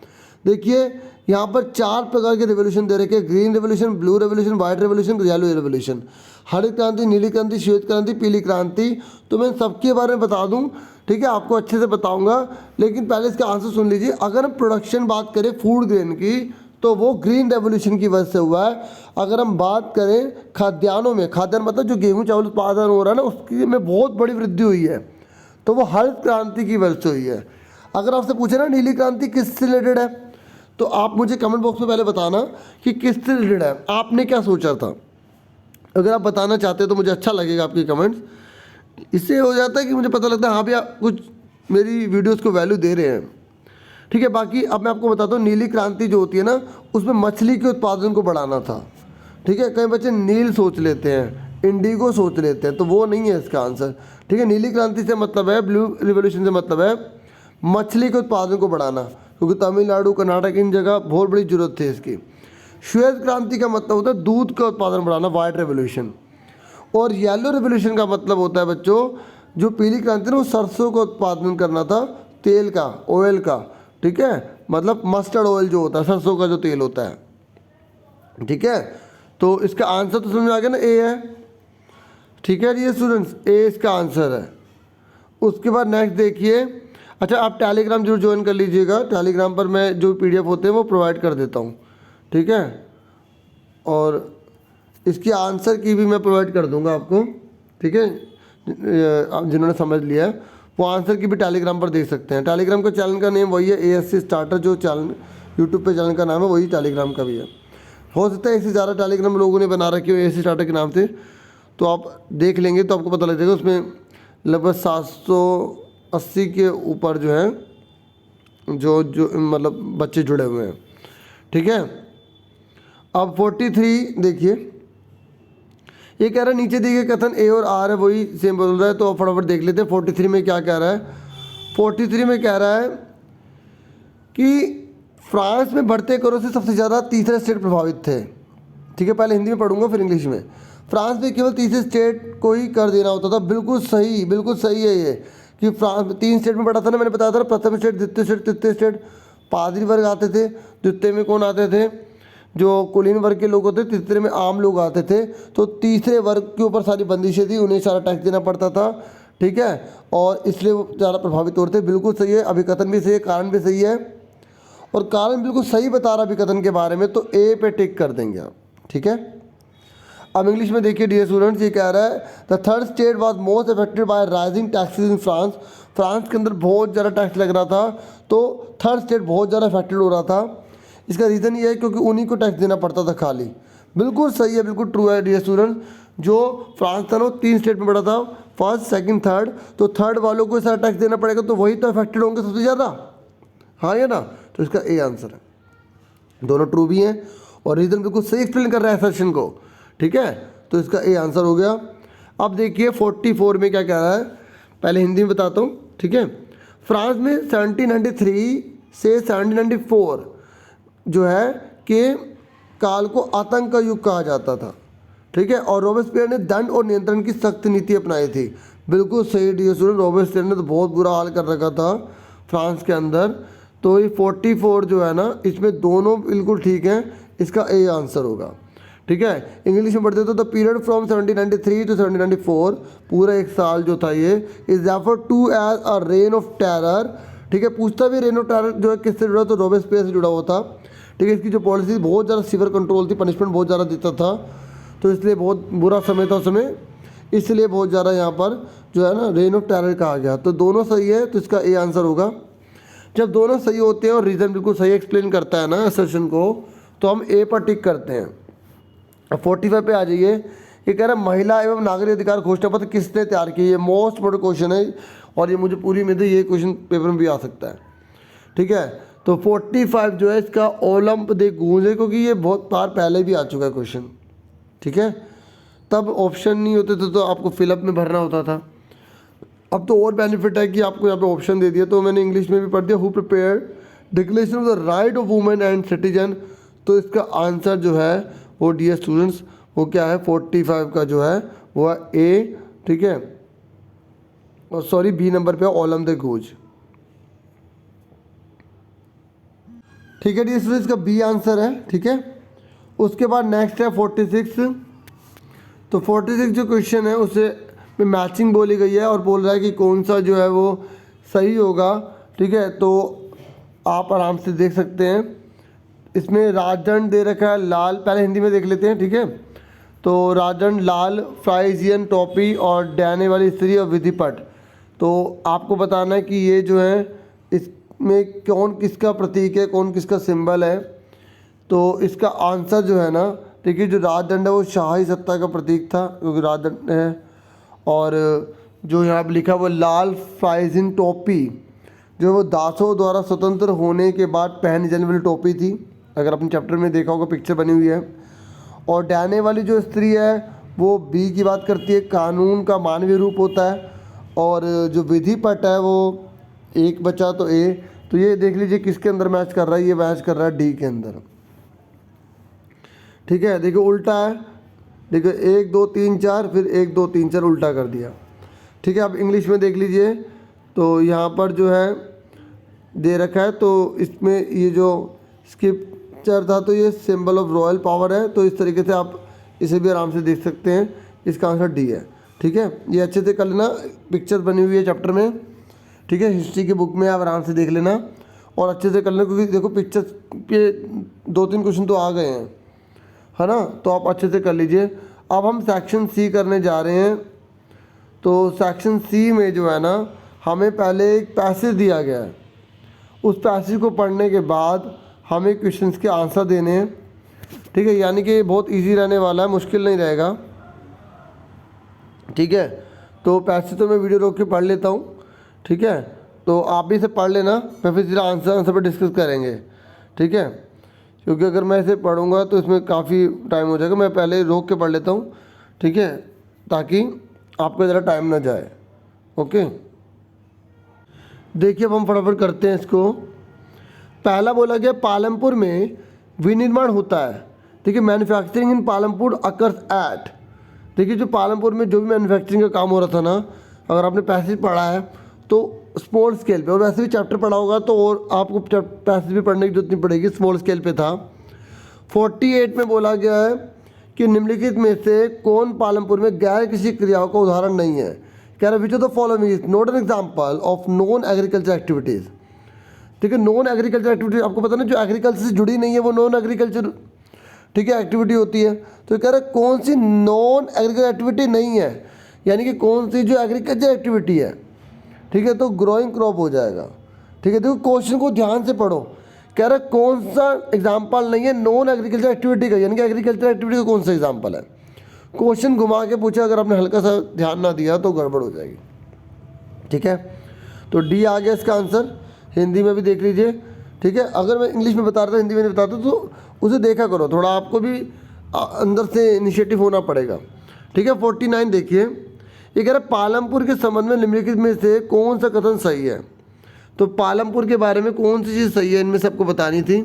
देखिए यहाँ पर 4 प्रकार के रेवोल्यूशन दे रखे हैं, green revolution, blue revolution, white revolution, yellow revolution, हरित क्रांति, नीली क्रांति, श्वेत क्रांति, पीली क्रांति। तो मैं सबके बारे में बता दूं, ठीक है, आपको अच्छे से बताऊंगा, लेकिन पहले इसका आंसर सुन लीजिए। अगर हम प्रोडक्शन बात करें फूड ग्रेन की, तो वो ग्रीन रेवोल्यूशन की वजह से हुआ है। अगर हम बात करें खाद्यान्नों में, खाद्यान्न मतलब जो गेहूँ चावल उत्पादन हो रहा है ना, उसकी में बहुत बड़ी वृद्धि हुई है, तो वो हरित क्रांति की वजह से हुई है। अगर आपसे पूछे ना नीली क्रांति किससे रिलेटेड है, तो आप मुझे कमेंट बॉक्स में पहले बताना कि किससे रिलेटेड है, आपने क्या सोचा था। अगर आप बताना चाहते हो तो मुझे अच्छा लगेगा आपके कमेंट्स, इससे हो जाता है कि मुझे पता लगता है हाँ भी आप कुछ मेरी वीडियोस को वैल्यू दे रहे हैं। ठीक है, बाकी अब मैं आपको बताता हूँ नीली क्रांति जो होती है ना, उसमें मछली के उत्पादन को बढ़ाना था। ठीक है, कई बच्चे नील सोच लेते हैं, इंडिगो सोच लेते हैं, तो वो नहीं है इसका आंसर। ठीक है, नीली क्रांति से मतलब है, ब्लू रिवोल्यूशन से मतलब है मछली के उत्पादन को बढ़ाना, क्योंकि तमिलनाडु कर्नाटक इन जगह बहुत बड़ी जरूरत थी इसकी। श्वेत क्रांति का मतलब होता है दूध का उत्पादन बढ़ाना, वाइट रेवोल्यूशन। और येलो रेवोल्यूशन का मतलब होता है बच्चों, जो पीली क्रांति ना वो सरसों का उत्पादन करना था, तेल का, ऑयल का। ठीक है, मतलब मस्टर्ड ऑयल जो होता है, सरसों का जो तेल होता है। ठीक है, तो इसका आंसर तो समझ में आ गया ना, ए है। ठीक है ये स्टूडेंट्स, ए इसका आंसर है। उसके बाद नेक्स्ट देखिए, अच्छा आप टेलीग्राम जरूर ज्वाइन कर लीजिएगा, टेलीग्राम पर मैं जो पीडीएफ होते हैं वो प्रोवाइड कर देता हूँ। ठीक है, और इसकी आंसर की भी मैं प्रोवाइड कर दूंगा आपको। ठीक है, जिन्होंने समझ लिया है वो आंसर की भी टेलीग्राम पर देख सकते हैं। टेलीग्राम का चैनल का नेम वही है, ASC स्टार्टर, जो चैनल यूट्यूब पे चैनल का नाम है वही टेलीग्राम का भी है। हो सकता है इससे ज़्यादा टेलीग्राम लोगों ने बना रखी हो ASC स्टार्टर के नाम से, तो आप देख लेंगे तो आपको पता लग जाएगा। उसमें लगभग 780 के ऊपर जो है जो मतलब बच्चे जुड़े हुए हैं। ठीक है, अब 43 देखिए, ये कह रहा है नीचे दिए गए कथन ए और आर है वही सेम बोल रहा है, तो आप फटाफट देख लेते हैं 43 में क्या कह रहा है। 43 में कह रहा है कि फ्रांस में बढ़ते करों से सबसे ज़्यादा तीसरे स्टेट प्रभावित थे। ठीक है, पहले हिंदी में पढ़ूंगा फिर इंग्लिश में। फ्रांस में केवल तीसरे स्टेट को ही कर देना होता था। बिल्कुल सही, बिल्कुल सही है ये कि फ्रांस में 3 स्टेट में बढ़ा था ना, मैंने बताया था, प्रथम स्टेट, द्वितीय स्टेट, तृतीय स्टेट। पादरी वर्ग आते थे, द्वितीय में कौन आते थे, जो कुलीन वर्ग के लोग होते, तीसरे में आम लोग आते थे। तो तीसरे वर्ग के ऊपर सारी बंदिशें थी, उन्हें सारा टैक्स देना पड़ता था। ठीक है, और इसलिए वो ज़्यादा प्रभावित होते थे। बिल्कुल सही है, अभिकथन भी सही है, कारण भी सही है, और कारण बिल्कुल सही बता रहा अभिकथन के बारे में, तो ए पे टिक कर देंगे आप। ठीक है, अब इंग्लिश में देखिए डियर स्टूडेंट्स, ये कह रहा है the third state was most affected by rising taxes in France. France के अंदर बहुत ज़्यादा टैक्स लग रहा था, तो थर्ड स्टेट बहुत ज़्यादा अफेक्टेड हो रहा था। इसका रीज़न ये है क्योंकि उन्हीं को टैक्स देना पड़ता था खाली। बिल्कुल सही है, बिल्कुल ट्रू है डियर स्टूडेंट। जो फ्रांस था ना 3 स्टेट में पड़ा था, फर्स्ट, सेकंड, थर्ड, तो थर्ड वालों को सारा टैक्स देना पड़ेगा, तो वही तो अफेक्टेड होंगे सबसे ज़्यादा। हाँ या ना, तो इसका ए आंसर है। दोनों ट्रू भी हैं और रीज़न बिल्कुल सही एक्सप्लेन कर रहा है सेशन को। ठीक है, तो इसका ए आंसर हो गया। अब देखिए 44 में क्या कह रहा है, पहले हिंदी में बताता हूँ। ठीक है, फ्रांस में 1793 से 1794 जो है कि काल को आतंक का युग कहा जाता था। ठीक है, और रॉबेस्पियर ने दंड और नियंत्रण की सख्त नीति अपनाई थी। बिल्कुल सही डियर स्टूडेंट, रॉबेस्पियर ने तो बहुत बुरा हाल कर रखा था फ्रांस के अंदर। तो ये 44 जो है ना, इसमें दोनों बिल्कुल ठीक हैं, इसका ए आंसर होगा। ठीक है, इंग्लिश में पढ़ते तो द पीरियड फ्रॉम 1793 टू 1794, पूरा एक साल जो था ये, is refer to as a reign of terror. ठीक है, पूछता भी रेन ऑफ टेरर जो है किससे जुड़ा, तो रॉबेस्पियर से जुड़ा हुआ था। ठीक है, इसकी जो पॉलिसी बहुत ज़्यादा सीवियर कंट्रोल थी, पनिशमेंट बहुत ज़्यादा देता था, तो इसलिए बहुत बुरा समय था उस समय, इसलिए बहुत ज़्यादा यहाँ पर जो है ना रेन ऑफ टेरर कहा गया। तो दोनों सही है, तो इसका ए आंसर होगा। जब दोनों सही होते हैं और रीज़न बिल्कुल सही एक्सप्लेन करता है ना सेशन को, तो हम ए पर टिक करते हैं। अब 45 पे आ जाइए, ये कह रहा है महिला एवं नागरिक अधिकार घोषणा पत्र किसने तैयार की। ये मोस्ट इम्पोर्टेंट क्वेश्चन है और ये मुझे पूरी उम्मीद है ये क्वेश्चन पेपर में भी आ सकता है। ठीक है, तो 45 जो है इसका ओलंप दे गूंज है, क्योंकि ये बहुत बार पहले भी आ चुका है क्वेश्चन। ठीक है, तब ऑप्शन नहीं होते थे तो आपको फिलअप में भरना होता था। अब तो और बेनिफिट है कि आपको यहाँ पे ऑप्शन दे दिया, तो मैंने इंग्लिश में भी पढ़ दिया, who prepared declaration of the right of women and citizen. तो इसका आंसर जो है वो डियर स्टूडेंट्स वो क्या है, 45 का जो है वो है ए। ठीक है, और सॉरी बी नंबर पे ओलम द गूंज। ठीक है डियर स्टूडेंट्स, इसका बी आंसर है। ठीक है, उसके बाद नेक्स्ट है 46। तो 46 जो क्वेश्चन है उसे में मैचिंग बोली गई है और बोल रहा है कि कौन सा जो है वो सही होगा। ठीक है, तो आप आराम से देख सकते हैं इसमें राजदंड दे रखा है लाल, पहले हिंदी में देख लेते हैं, ठीक है। तो राजदंड लाल, फ्राइजियन टोपी और डैने वाली स्त्री और विधिपट। तो आपको बताना है कि ये जो है इसमें कौन किसका प्रतीक है, कौन किसका सिंबल है। तो इसका आंसर जो है ना, देखिए जो राजदंड है वो शाही सत्ता का प्रतीक था, क्योंकि राजदंड है। और जो यहाँ पर लिखा वो लाल फ्राइजियन टोपी, जो वो दासों द्वारा स्वतंत्र होने के बाद पहनी जाने वाली टोपी थी, अगर अपने चैप्टर में देखा होगा पिक्चर बनी हुई है। और डैने वाली जो स्त्री है वो बी की बात करती है, कानून का मानवीय रूप होता है। और जो विधिपट है वो एक बचा तो ए, तो ये देख लीजिए किसके अंदर मैच कर रहा है, ये मैच कर रहा है डी के अंदर, ठीक है। देखिए उल्टा है, देखिए 1 2 3 4, फिर 1 2 3 4 उल्टा कर दिया, ठीक है। अब इंग्लिश में देख लीजिए, तो यहाँ पर जो है दे रखा है, तो इसमें ये जो स्क्रिप्चर था तो ये सिंबल ऑफ रॉयल पावर है। तो इस तरीके से आप इसे भी आराम से देख सकते हैं, इसका आंसर डी है, ठीक है। ये अच्छे से कर लेना, पिक्चर बनी हुई है चैप्टर में, ठीक है। हिस्ट्री की बुक में आप आराम से देख लेना और अच्छे से कर लेना, क्योंकि देखो पिक्चर पे 2-3 क्वेश्चन तो आ गए हैं, है ना। तो आप अच्छे से कर लीजिए। अब हम सेक्शन सी करने जा रहे हैं। तो सेक्शन सी में जो है ना, हमें पहले एक पैसेज दिया गया है, उस पैसेज को पढ़ने के बाद हमें क्वेश्चंस के आंसर देने हैं, ठीक है। यानी कि बहुत इजी रहने वाला है, मुश्किल नहीं रहेगा, ठीक है। तो पैसेज तो मैं वीडियो रोक के पढ़ लेता हूँ, ठीक है। तो आप भी इसे पढ़ लेना, मैं फिर आंसर पर डिस्कस करेंगे, ठीक है। क्योंकि अगर मैं इसे पढ़ूंगा तो इसमें काफ़ी टाइम हो जाएगा, मैं पहले रोक के पढ़ लेता हूँ, ठीक है, ताकि आपको ज़रा टाइम ना जाए। ओके, देखिए अब हम फटाफट करते हैं इसको। पहला बोला गया पालमपुर में विनिर्माण होता है, ठीक है। Manufacturing in Palampur occurs at, देखिए जो पालमपुर में जो भी मैन्युफैक्चरिंग का काम हो रहा था ना, अगर आपने पैसेज पढ़ा है तो स्मॉल स्केल पे, और वैसे भी चैप्टर पढ़ा होगा तो और आपको पैसेज भी पढ़ने की जरूरत नहीं पड़ेगी, स्मॉल स्केल पे था। 48 में बोला गया है कि निम्नलिखित में से कौन पालमपुर में गैर कृषि क्रियाओं का उदाहरण नहीं है। कह रहा विच of the following is not an example of non agriculture activities, ठीक है। नॉन एग्रीकल्चर एक्टिविटी आपको पता ना, जो एग्रीकल्चर से जुड़ी नहीं है वो नॉन एग्रीकल्चर, ठीक है, एक्टिविटी होती है। तो कह रहा है कौन सी नॉन एग्रीकल्चर एक्टिविटी नहीं है, यानी कि कौन सी जो एग्रीकल्चर एक्टिविटी है, ठीक है। तो ग्रोइंग क्रॉप हो जाएगा, ठीक है। देखो क्वेश्चन को ध्यान से पढ़ो, कह रहा है कौन सा एग्जाम्पल नहीं है नॉन एग्रीकल्चर एक्टिविटी का, यानी कि एग्रीकल्चर एक्टिविटी का कौन सा एग्जाम्पल है। क्वेश्चन घुमा के पूछा, अगर आपने हल्का सा ध्यान ना दिया तो गड़बड़ हो जाएगी, ठीक है। तो डी आ गया इसका आंसर। हिंदी में भी देख लीजिए, ठीक है। अगर मैं इंग्लिश में बता रहा था, हिंदी में नहीं बताता तो उसे देखा करो, थोड़ा आपको भी अंदर से इनिशिएटिव होना पड़ेगा, ठीक है। 49 देखिए, ये कह रहा है पालमपुर के संबंध में निम्नलिखित में से कौन सा कथन सही है। तो पालमपुर के बारे में कौन सी चीज़ सही है, इनमें से आपको बतानी थी।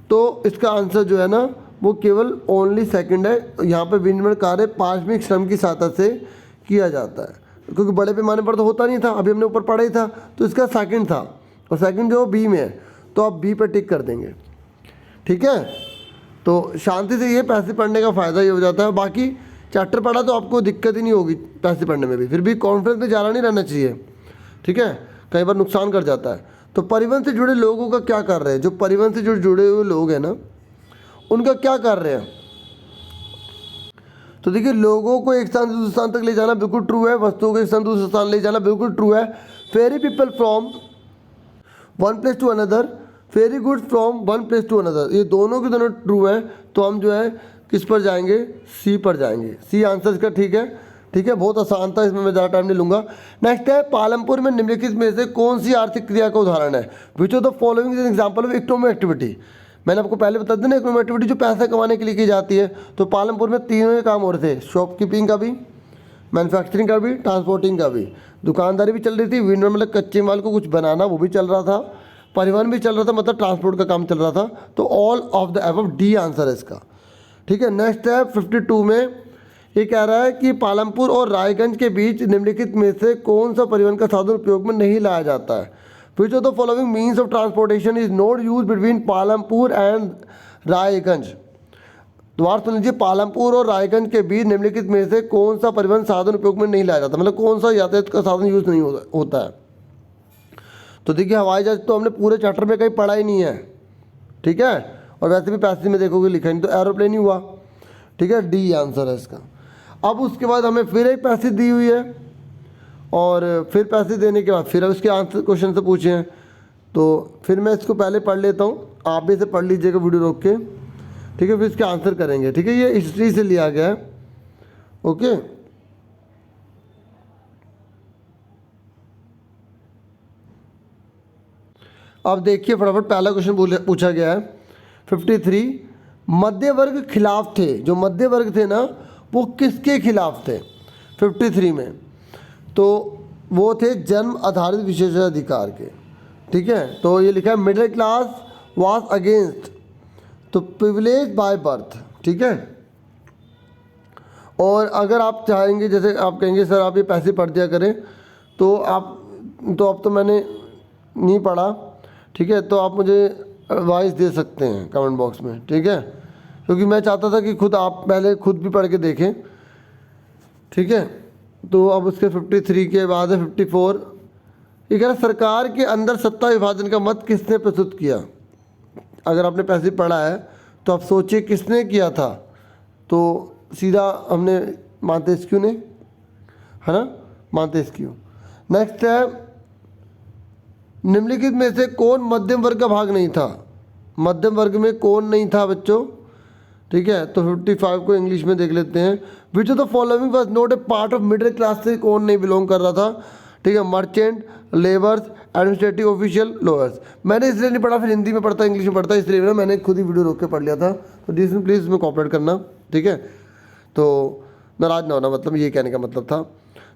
तो इसका आंसर जो है ना वो केवल ओनली सेकंड है। यहाँ पे विनिर्माण कार्य पारंपरिक श्रम की सहायता से किया जाता है, क्योंकि बड़े पैमाने पर तो होता नहीं था, अभी हमने ऊपर पढ़ा ही था। तो इसका सेकंड था, और सेकंड जो बी में है, तो आप बी पर टिक कर देंगे, ठीक है। तो शांति से ये पैसे पढ़ने का फ़ायदा ये हो जाता है। बाकी चैप्टर पढ़ा तो आपको दिक्कत ही नहीं होगी पैसे पढ़ने में भी, फिर भी कॉन्फ्रेंस में ज़्यादा नहीं रहना चाहिए, ठीक है, कई बार नुकसान कर जाता है। तो परिवहन से जुड़े लोगों का क्या कर रहे हैं, जो परिवहन से जो जुड़े हुए लोग हैं ना, उनका क्या कर रहे हैं। तो देखिए लोगों को एक स्थान से दूसरे स्थान तक ले जाना बिल्कुल ट्रू है, वस्तुओं को एक स्थान दूसरे स्थान ले जाना बिल्कुल ट्रू है। Ferry people from one place to another, ferry goods from one place to another, ये दोनों के दोनों ट्रू है। तो हम जो है किस पर जाएंगे, सी पर जाएंगे। सी आंसर इसका ठीक है, ठीक है। बहुत आसान था, इसमें मैं ज़्यादा टाइम नहीं लूँगा। नेक्स्ट है पालमपुर में निम्नलिखित में से कौन सी आर्थिक क्रिया का उदाहरण है। Which of the following is an example of economic activity. मैंने आपको पहले बता दिया ना, इकोनॉमिक एक्टिविटी जो पैसा कमाने के लिए की जाती है। तो पालमपुर में तीनों काम हो रहे थे, शॉपकीपिंग का भी, मैन्युफैक्चरिंग का भी, ट्रांसपोर्टिंग का भी। दुकानदारी भी चल रही थी, विनिर्माण मतलब कच्चे माल को कुछ बनाना वो भी चल रहा था, परिवहन भी चल रहा था, मतलब ट्रांसपोर्ट का काम चल रहा था। तो all of the above D answer है इसका, ठीक है। नेक्स्ट है 52 में, ये कह रहा है कि पालमपुर और रायगंज के बीच निम्नलिखित में से कौन सा परिवहन का साधन उपयोग में नहीं लाया जाता है। Which of the following means of transportation is not use between Palampur and Raiganj. दोबारा सुन लीजिए, पालमपुर और रायगंज के बीच निम्नलिखित में से कौन सा परिवहन साधन उपयोग में नहीं लाया जाता, मतलब कौन सा यातायात का साधन यूज नहीं होता है। तो देखिए हवाई जहाज तो हमने पूरे चैप्टर में कहीं पढ़ा ही नहीं है, ठीक है। और वैसे भी पैसेज में देखोगे लिखा नहीं, तो एरोप्लेन ही हुआ। ठीक है, डी आंसर है इसका। अब उसके बाद हमें फिर एक पैसेज दी हुई है और फिर पैसे देने के बाद फिर उसके आंसर क्वेश्चन से पूछे हैं, तो फिर मैं इसको पहले पढ़ लेता हूँ, आप भी इसे पढ़ लीजिएगा वीडियो रोक के। ठीक है, फिर इसके आंसर करेंगे। ठीक है, ये हिस्ट्री से लिया गया है। ओके, अब देखिए फटाफट पहला क्वेश्चन पूछा गया है 53, मध्य वर्ग खिलाफ थे। जो मध्य वर्ग थे ना वो किसके खिलाफ थे 53 में? तो वो थे जन्म आधारित विशेषाधिकार के। ठीक है, तो ये लिखा है मिडिल क्लास वाज अगेंस्ट तो प्रिविलेज बाय बर्थ। ठीक है, और अगर आप चाहेंगे, जैसे आप कहेंगे सर आप ये पैसे पढ़ दिया करें, तो अब तो मैंने नहीं पढ़ा। ठीक है, तो आप मुझे एडवाइस दे सकते हैं कमेंट बॉक्स में। ठीक है, क्योंकि मैं चाहता था कि खुद आप पहले खुद भी पढ़ के देखें। ठीक है, तो अब उसके 53 के बाद है 54। ये कह रहा सरकार के अंदर सत्ता विभाजन का मत किसने प्रस्तुत किया? अगर आपने पैसे पढ़ा है तो आप सोचिए किसने किया था, तो सीधा हमने मांतेस्क्यू ने, है ना, मांतेस्क्यू। नेक्स्ट है निम्नलिखित में से कौन मध्यम वर्ग का भाग नहीं था? मध्यम वर्ग में कौन नहीं था बच्चों? ठीक है, तो 55 को इंग्लिश में देख लेते हैं। विच of the following was not a part of middle class? से कौन नहीं बिलोंग कर रहा था? ठीक है, merchant, labours, administrative official, lowers. मैंने इसलिए नहीं पढ़ा, फिर हिंदी में पढ़ता, इंग्लिश में पढ़ता, इसलिए ना मैंने खुद ही वीडियो रोक के पढ़ लिया था। तो जिसमें प्लीज़ इसमें कॉपरेट करना। ठीक है, तो नाराज ना होना, मतलब ये कहने का मतलब था।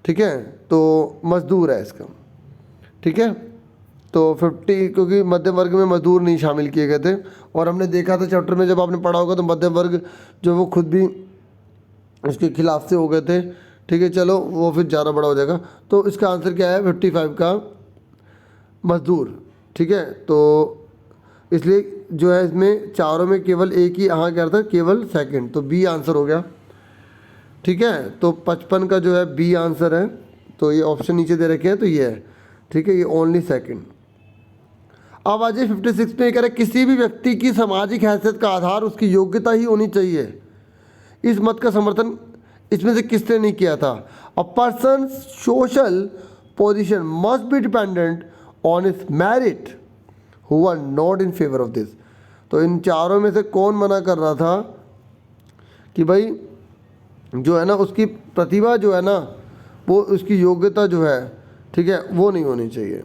ठीक है, तो मजदूर है इसका। ठीक है, तो 50, क्योंकि मध्यम वर्ग में मजदूर नहीं शामिल किए गए थे, और हमने देखा था चैप्टर में जब आपने पढ़ा होगा तो मध्यम वर्ग जो वो खुद भी उसके खिलाफ से हो गए थे। ठीक है, चलो वो फिर ज़्यादा बड़ा हो जाएगा। तो इसका आंसर क्या है 55 का मजदूर। ठीक है, तो इसलिए जो है इसमें चारों में केवल एक ही यहाँ क्या था, केवल सेकंड, तो बी आंसर हो गया। ठीक है, तो 55 का जो है बी आंसर है। तो ये ऑप्शन नीचे दे रखे हैं, तो ये है। ठीक है, ये ओनली सेकंड। अब आ जाए 56 पे, कह रहे किसी भी व्यक्ति की सामाजिक हैसियत का आधार उसकी योग्यता ही होनी चाहिए। इस मत का समर्थन इसमें से किसने नहीं किया था? A person social position must be dependent on is merit who are not in favour of this. तो इन चारों में से कौन मना कर रहा था कि भाई जो है ना उसकी प्रतिभा जो है ना वो उसकी योग्यता जो है, ठीक है, वो नहीं होनी चाहिए।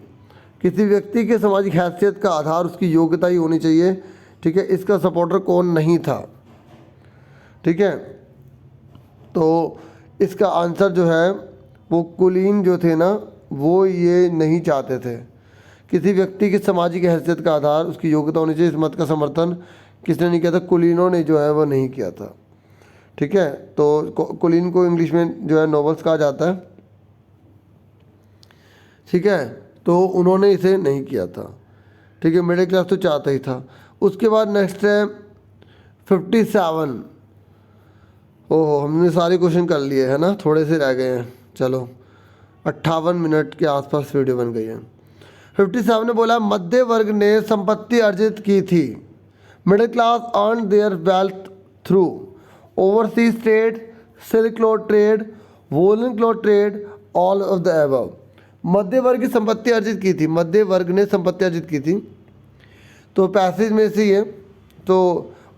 किसी व्यक्ति के सामाजिक हैसियत का आधार उसकी योग्यता ही होनी चाहिए। ठीक है, इसका सपोर्टर कौन नहीं था? ठीक है, तो इसका आंसर जो है वो कुलीन जो थे ना वो ये नहीं चाहते थे। किसी व्यक्ति की सामाजिक हैसियत का आधार उसकी योग्यता होनी चाहिए, इस मत का समर्थन किसने नहीं किया था? कुलीनों ने जो है वो नहीं किया था। ठीक है, तो कुलीन को इंग्लिश में जो है नोबल्स कहा जाता है। ठीक है, तो उन्होंने इसे नहीं किया था। ठीक है, मिडिल क्लास तो चाहता ही था। उसके बाद नेक्स्ट है 57। ओह, हमने सारे क्वेश्चन कर लिए है ना, थोड़े से रह गए हैं। चलो 58 मिनट के आसपास वीडियो बन गई है। 57 ने बोला मध्य वर्ग ने संपत्ति अर्जित की थी। Middle class earn their wealth through overseas trade, silk cloth trade, woollen cloth trade, all of the above. मध्य वर्ग की संपत्ति अर्जित की थी, मध्य वर्ग ने संपत्ति अर्जित की थी, तो पैसेज में से ये तो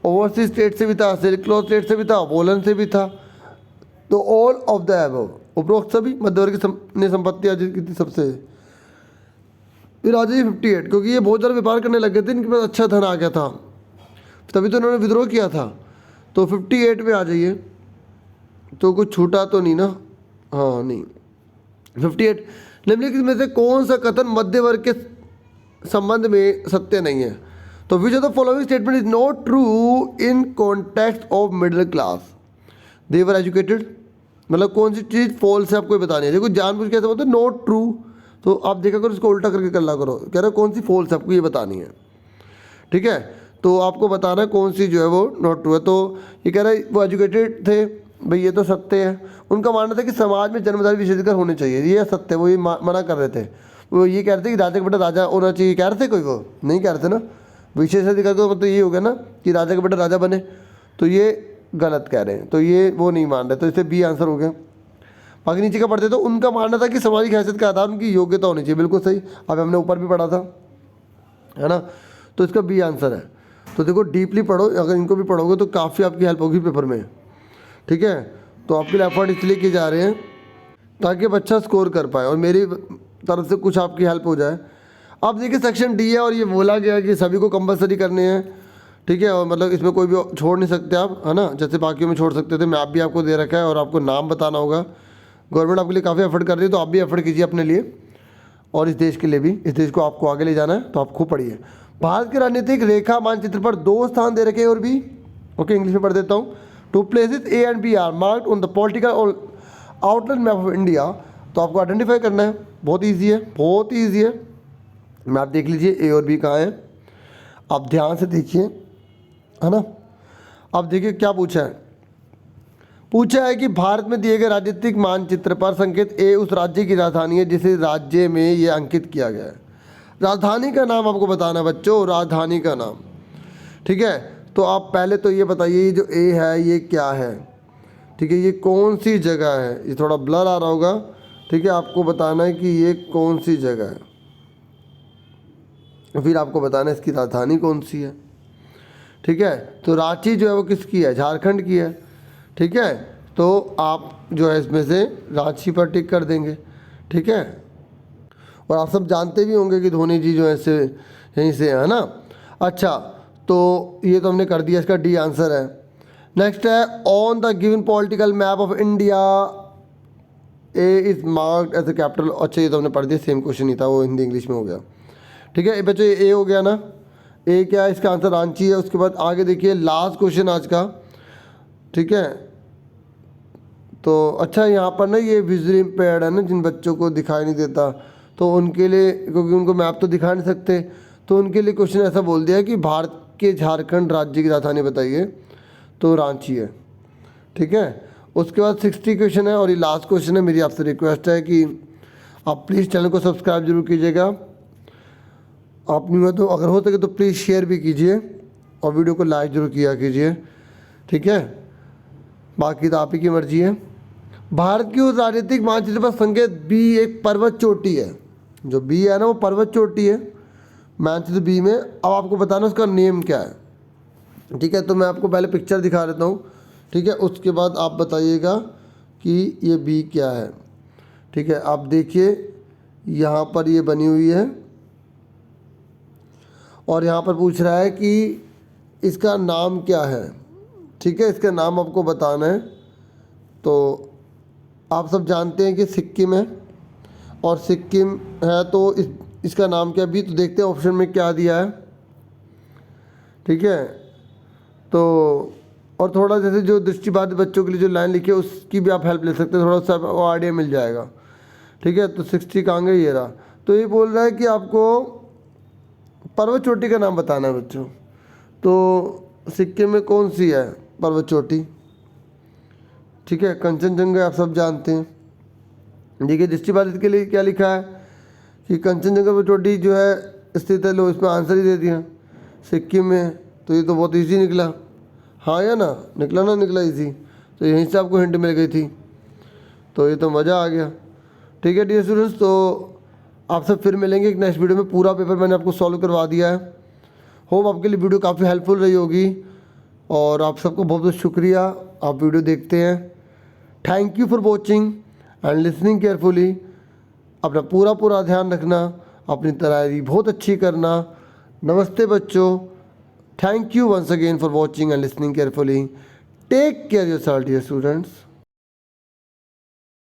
ओवरसीज ट्रेड से भी था, सिल्क क्लॉथ ट्रेड से भी था, वोलन से भी था, तो ऑल ऑफ द अबव, उपरोक्त सभी मध्य वर्ग ने संपत्ति अर्जित की थी सबसे। फिर आ जाइए 58, क्योंकि ये बहुत ज़्यादा व्यापार करने लगे थे, इनके पास अच्छा धन आ गया था, तभी तो इन्होंने विद्रोह किया था। तो 58 में आ जाइए, तो कुछ छूटा तो नहीं ना? हाँ नहीं। 58, निम्नलिखित में से कौन सा कथन मध्य वर्ग के संबंध में सत्य नहीं है? तो विच of the following statement is not true in context of middle class? They were educated, मतलब कौन सी चीज़ फॉल्स है आपको बतानी है। देखो जानबूझ के ऐसा बोलते हैं नॉट ट्रू, तो आप देखा करो इसको उल्टा करके कर ला करो, कह रहे कौन सी फॉल्स है आपको ये बतानी है। ठीक है, तो आपको बताना है कौन सी जो है वो नॉट ट्रू है। तो ये कह रहा है वो एजुकेटेड थे, भाई ये तो सत्य है। उनका मानना था कि समाज में जन्मधारी विशेषाधिकार होने चाहिए, ये सत्य, वो ये मना कर रहे थे। वो ये कह रहे थे कि राजा का बेटा राजा होना चाहिए, कह रहे थे कोई, वो नहीं कह रहे थे ना, विशेषाधिकार का मतलब ये हो गया ना कि राजा का बेटा राजा बने, तो ये गलत कह रहे हैं, तो ये वो नहीं मान रहे, तो इससे बी आंसर हो गया। बाकी नीचे का पढ़ते तो उनका मानना था कि सामाजिक हैसियत का आधार उनकी योग्यता होनी चाहिए, बिल्कुल सही। अब हमने ऊपर भी पढ़ा था, है ना, तो इसका बी आंसर है। तो देखो डीपली पढ़ो, अगर इनको भी पढ़ोगे तो काफ़ी आपकी हेल्प होगी पेपर में, ठीक है। तो आपके लिए एफर्ट इसलिए किए जा रहे हैं ताकि बच्चा स्कोर कर पाए और मेरी तरफ से कुछ आपकी हेल्प हो जाए। अब देखिए सेक्शन डी है और ये बोला गया कि सभी को कंपलसरी करने हैं, ठीक है, और मतलब इसमें कोई भी छोड़ नहीं सकते आप, है ना, जैसे बाकियों में छोड़ सकते थे। मैप भी आपको दे रखा है और आपको नाम बताना होगा। गवर्नमेंट आपके लिए काफ़ी एफर्ट कर रही है, तो आप भी एफर्ट कीजिए अपने लिए और इस देश के लिए भी। इस देश को आपको आगे ले जाना है, तो आप खूब पढ़िए। भारत के राजनीतिक रेखा मानचित्र पर 2 स्थान दे रखे हैं और भी, ओके, इंग्लिश में पढ़ देता हूँ। 2 places A and B are marked on the political outline map of India. तो आपको आइडेंटिफाई करना है, बहुत ईजी है, बहुत ईजी है। मैप देख लीजिए ए और बी कहाँ है, आप ध्यान से देखिए, है ना। अब देखिए क्या पूछा है कि भारत में दिए गए राजनीतिक मानचित्र पर संकेत ए उस राज्य की राजधानी है जिसे राज्य में ये अंकित किया गया है। राजधानी का नाम आपको बताना है बच्चों, राजधानी का नाम, ठीक है। तो आप पहले तो ये बताइए, ये जो ए है ये क्या है, ठीक है, ये कौन सी जगह है। ये थोड़ा ब्लर आ रहा होगा, ठीक है, आपको बताना है कि ये कौन सी जगह है, फिर आपको बताना है इसकी राजधानी कौन सी है, ठीक है। तो रांची जो है वो किसकी है, झारखंड की है, ठीक है। तो आप जो है इसमें से रांची पर टिक कर देंगे, ठीक है। और आप सब जानते भी होंगे कि धोनी जी जो है से यहीं से है ना। अच्छा, तो ये तो हमने कर दिया, इसका डी आंसर है। नेक्स्ट है on the given political map of India A is marked as a capital. अच्छा, ये तो हमने पढ़ दिया, सेम क्वेश्चन ही था, वो हिंदी इंग्लिश में हो गया, ठीक है। बच्चों ये ए हो गया ना, ए क्या है, इसका आंसर रांची है। उसके बाद आगे देखिए लास्ट क्वेश्चन आज का, ठीक है। तो अच्छा, यहाँ पर ना ये विजुअली इम्पेयर्ड है ना, जिन बच्चों को दिखाई नहीं देता, तो उनके लिए, क्योंकि उनको मैप तो दिखा नहीं सकते, तो उनके लिए क्वेश्चन ऐसा बोल दिया है कि भारत के झारखंड राज्य की राजधानी बताइए, तो रांची है, ठीक है। उसके बाद 60 क्वेश्चन है और ये लास्ट क्वेश्चन है। मेरी आपसे रिक्वेस्ट है कि आप प्लीज़ चैनल को सब्सक्राइब जरूर कीजिएगा, आप नहीं हो तो अगर हो सके तो प्लीज़ शेयर भी कीजिए और वीडियो को लाइक जरूर किया कीजिए, ठीक है। बाकी तो आप ही की मर्जी है। भारत की उस राजनीतिक मानचित्र पर संकेत बी एक पर्वत चोटी है, जो बी है ना वो पर्वत चोटी है मानचित्र बी में। अब आपको बताना उसका नेम क्या है, ठीक है। तो मैं आपको पहले पिक्चर दिखा देता हूँ, ठीक है, उसके बाद आप बताइएगा कि ये बी क्या है, ठीक है। आप देखिए यहाँ पर ये बनी हुई है और यहाँ पर पूछ रहा है कि इसका नाम क्या है, ठीक है, इसका नाम आपको बताना है। तो आप सब जानते हैं कि सिक्किम है और सिक्किम है, तो इसका नाम क्या भी, तो देखते हैं ऑप्शन में क्या दिया है, ठीक है। तो और थोड़ा जैसे जो दृष्टिबाधित बच्चों के लिए जो लाइन लिखी है उसकी भी आप हेल्प ले सकते हैं, थोड़ा सा आइडिया मिल जाएगा, ठीक है। तो 60 कहाँ गई, ये रहा। तो ये बोल रहा है कि आपको पर्वत चोटी का नाम बताना है बच्चों। तो सिक्किम में कौन सी है पर्वत चोटी, ठीक है, कंचनजंगा आप सब जानते हैं। देखिए दृष्टिबाधित के लिए क्या लिखा है कि कंचनजंगा पर्वत चोटी जो है स्थित है, लो इसमें आंसर ही दे दिया सिक्किम में। तो ये तो बहुत ईजी निकला, हाँ या ना, निकला ना, निकला ईजी। तो यहीं से आपको हिंट मिल गई थी, तो ये तो मज़ा आ गया, ठीक है डियर स्टूडेंट्स। तो आप सब फिर मिलेंगे एक नेक्स्ट वीडियो में। पूरा पेपर मैंने आपको सॉल्व करवा दिया है। होप आपके लिए वीडियो काफ़ी हेल्पफुल रही होगी और आप सबको बहुत बहुत शुक्रिया, आप वीडियो देखते हैं। Thank you for watching and listening carefully. अपना पूरा ध्यान रखना, अपनी तैयारी बहुत अच्छी करना। नमस्ते बच्चों, thank you once again for watching and listening carefully. Take care of yourself, dear students.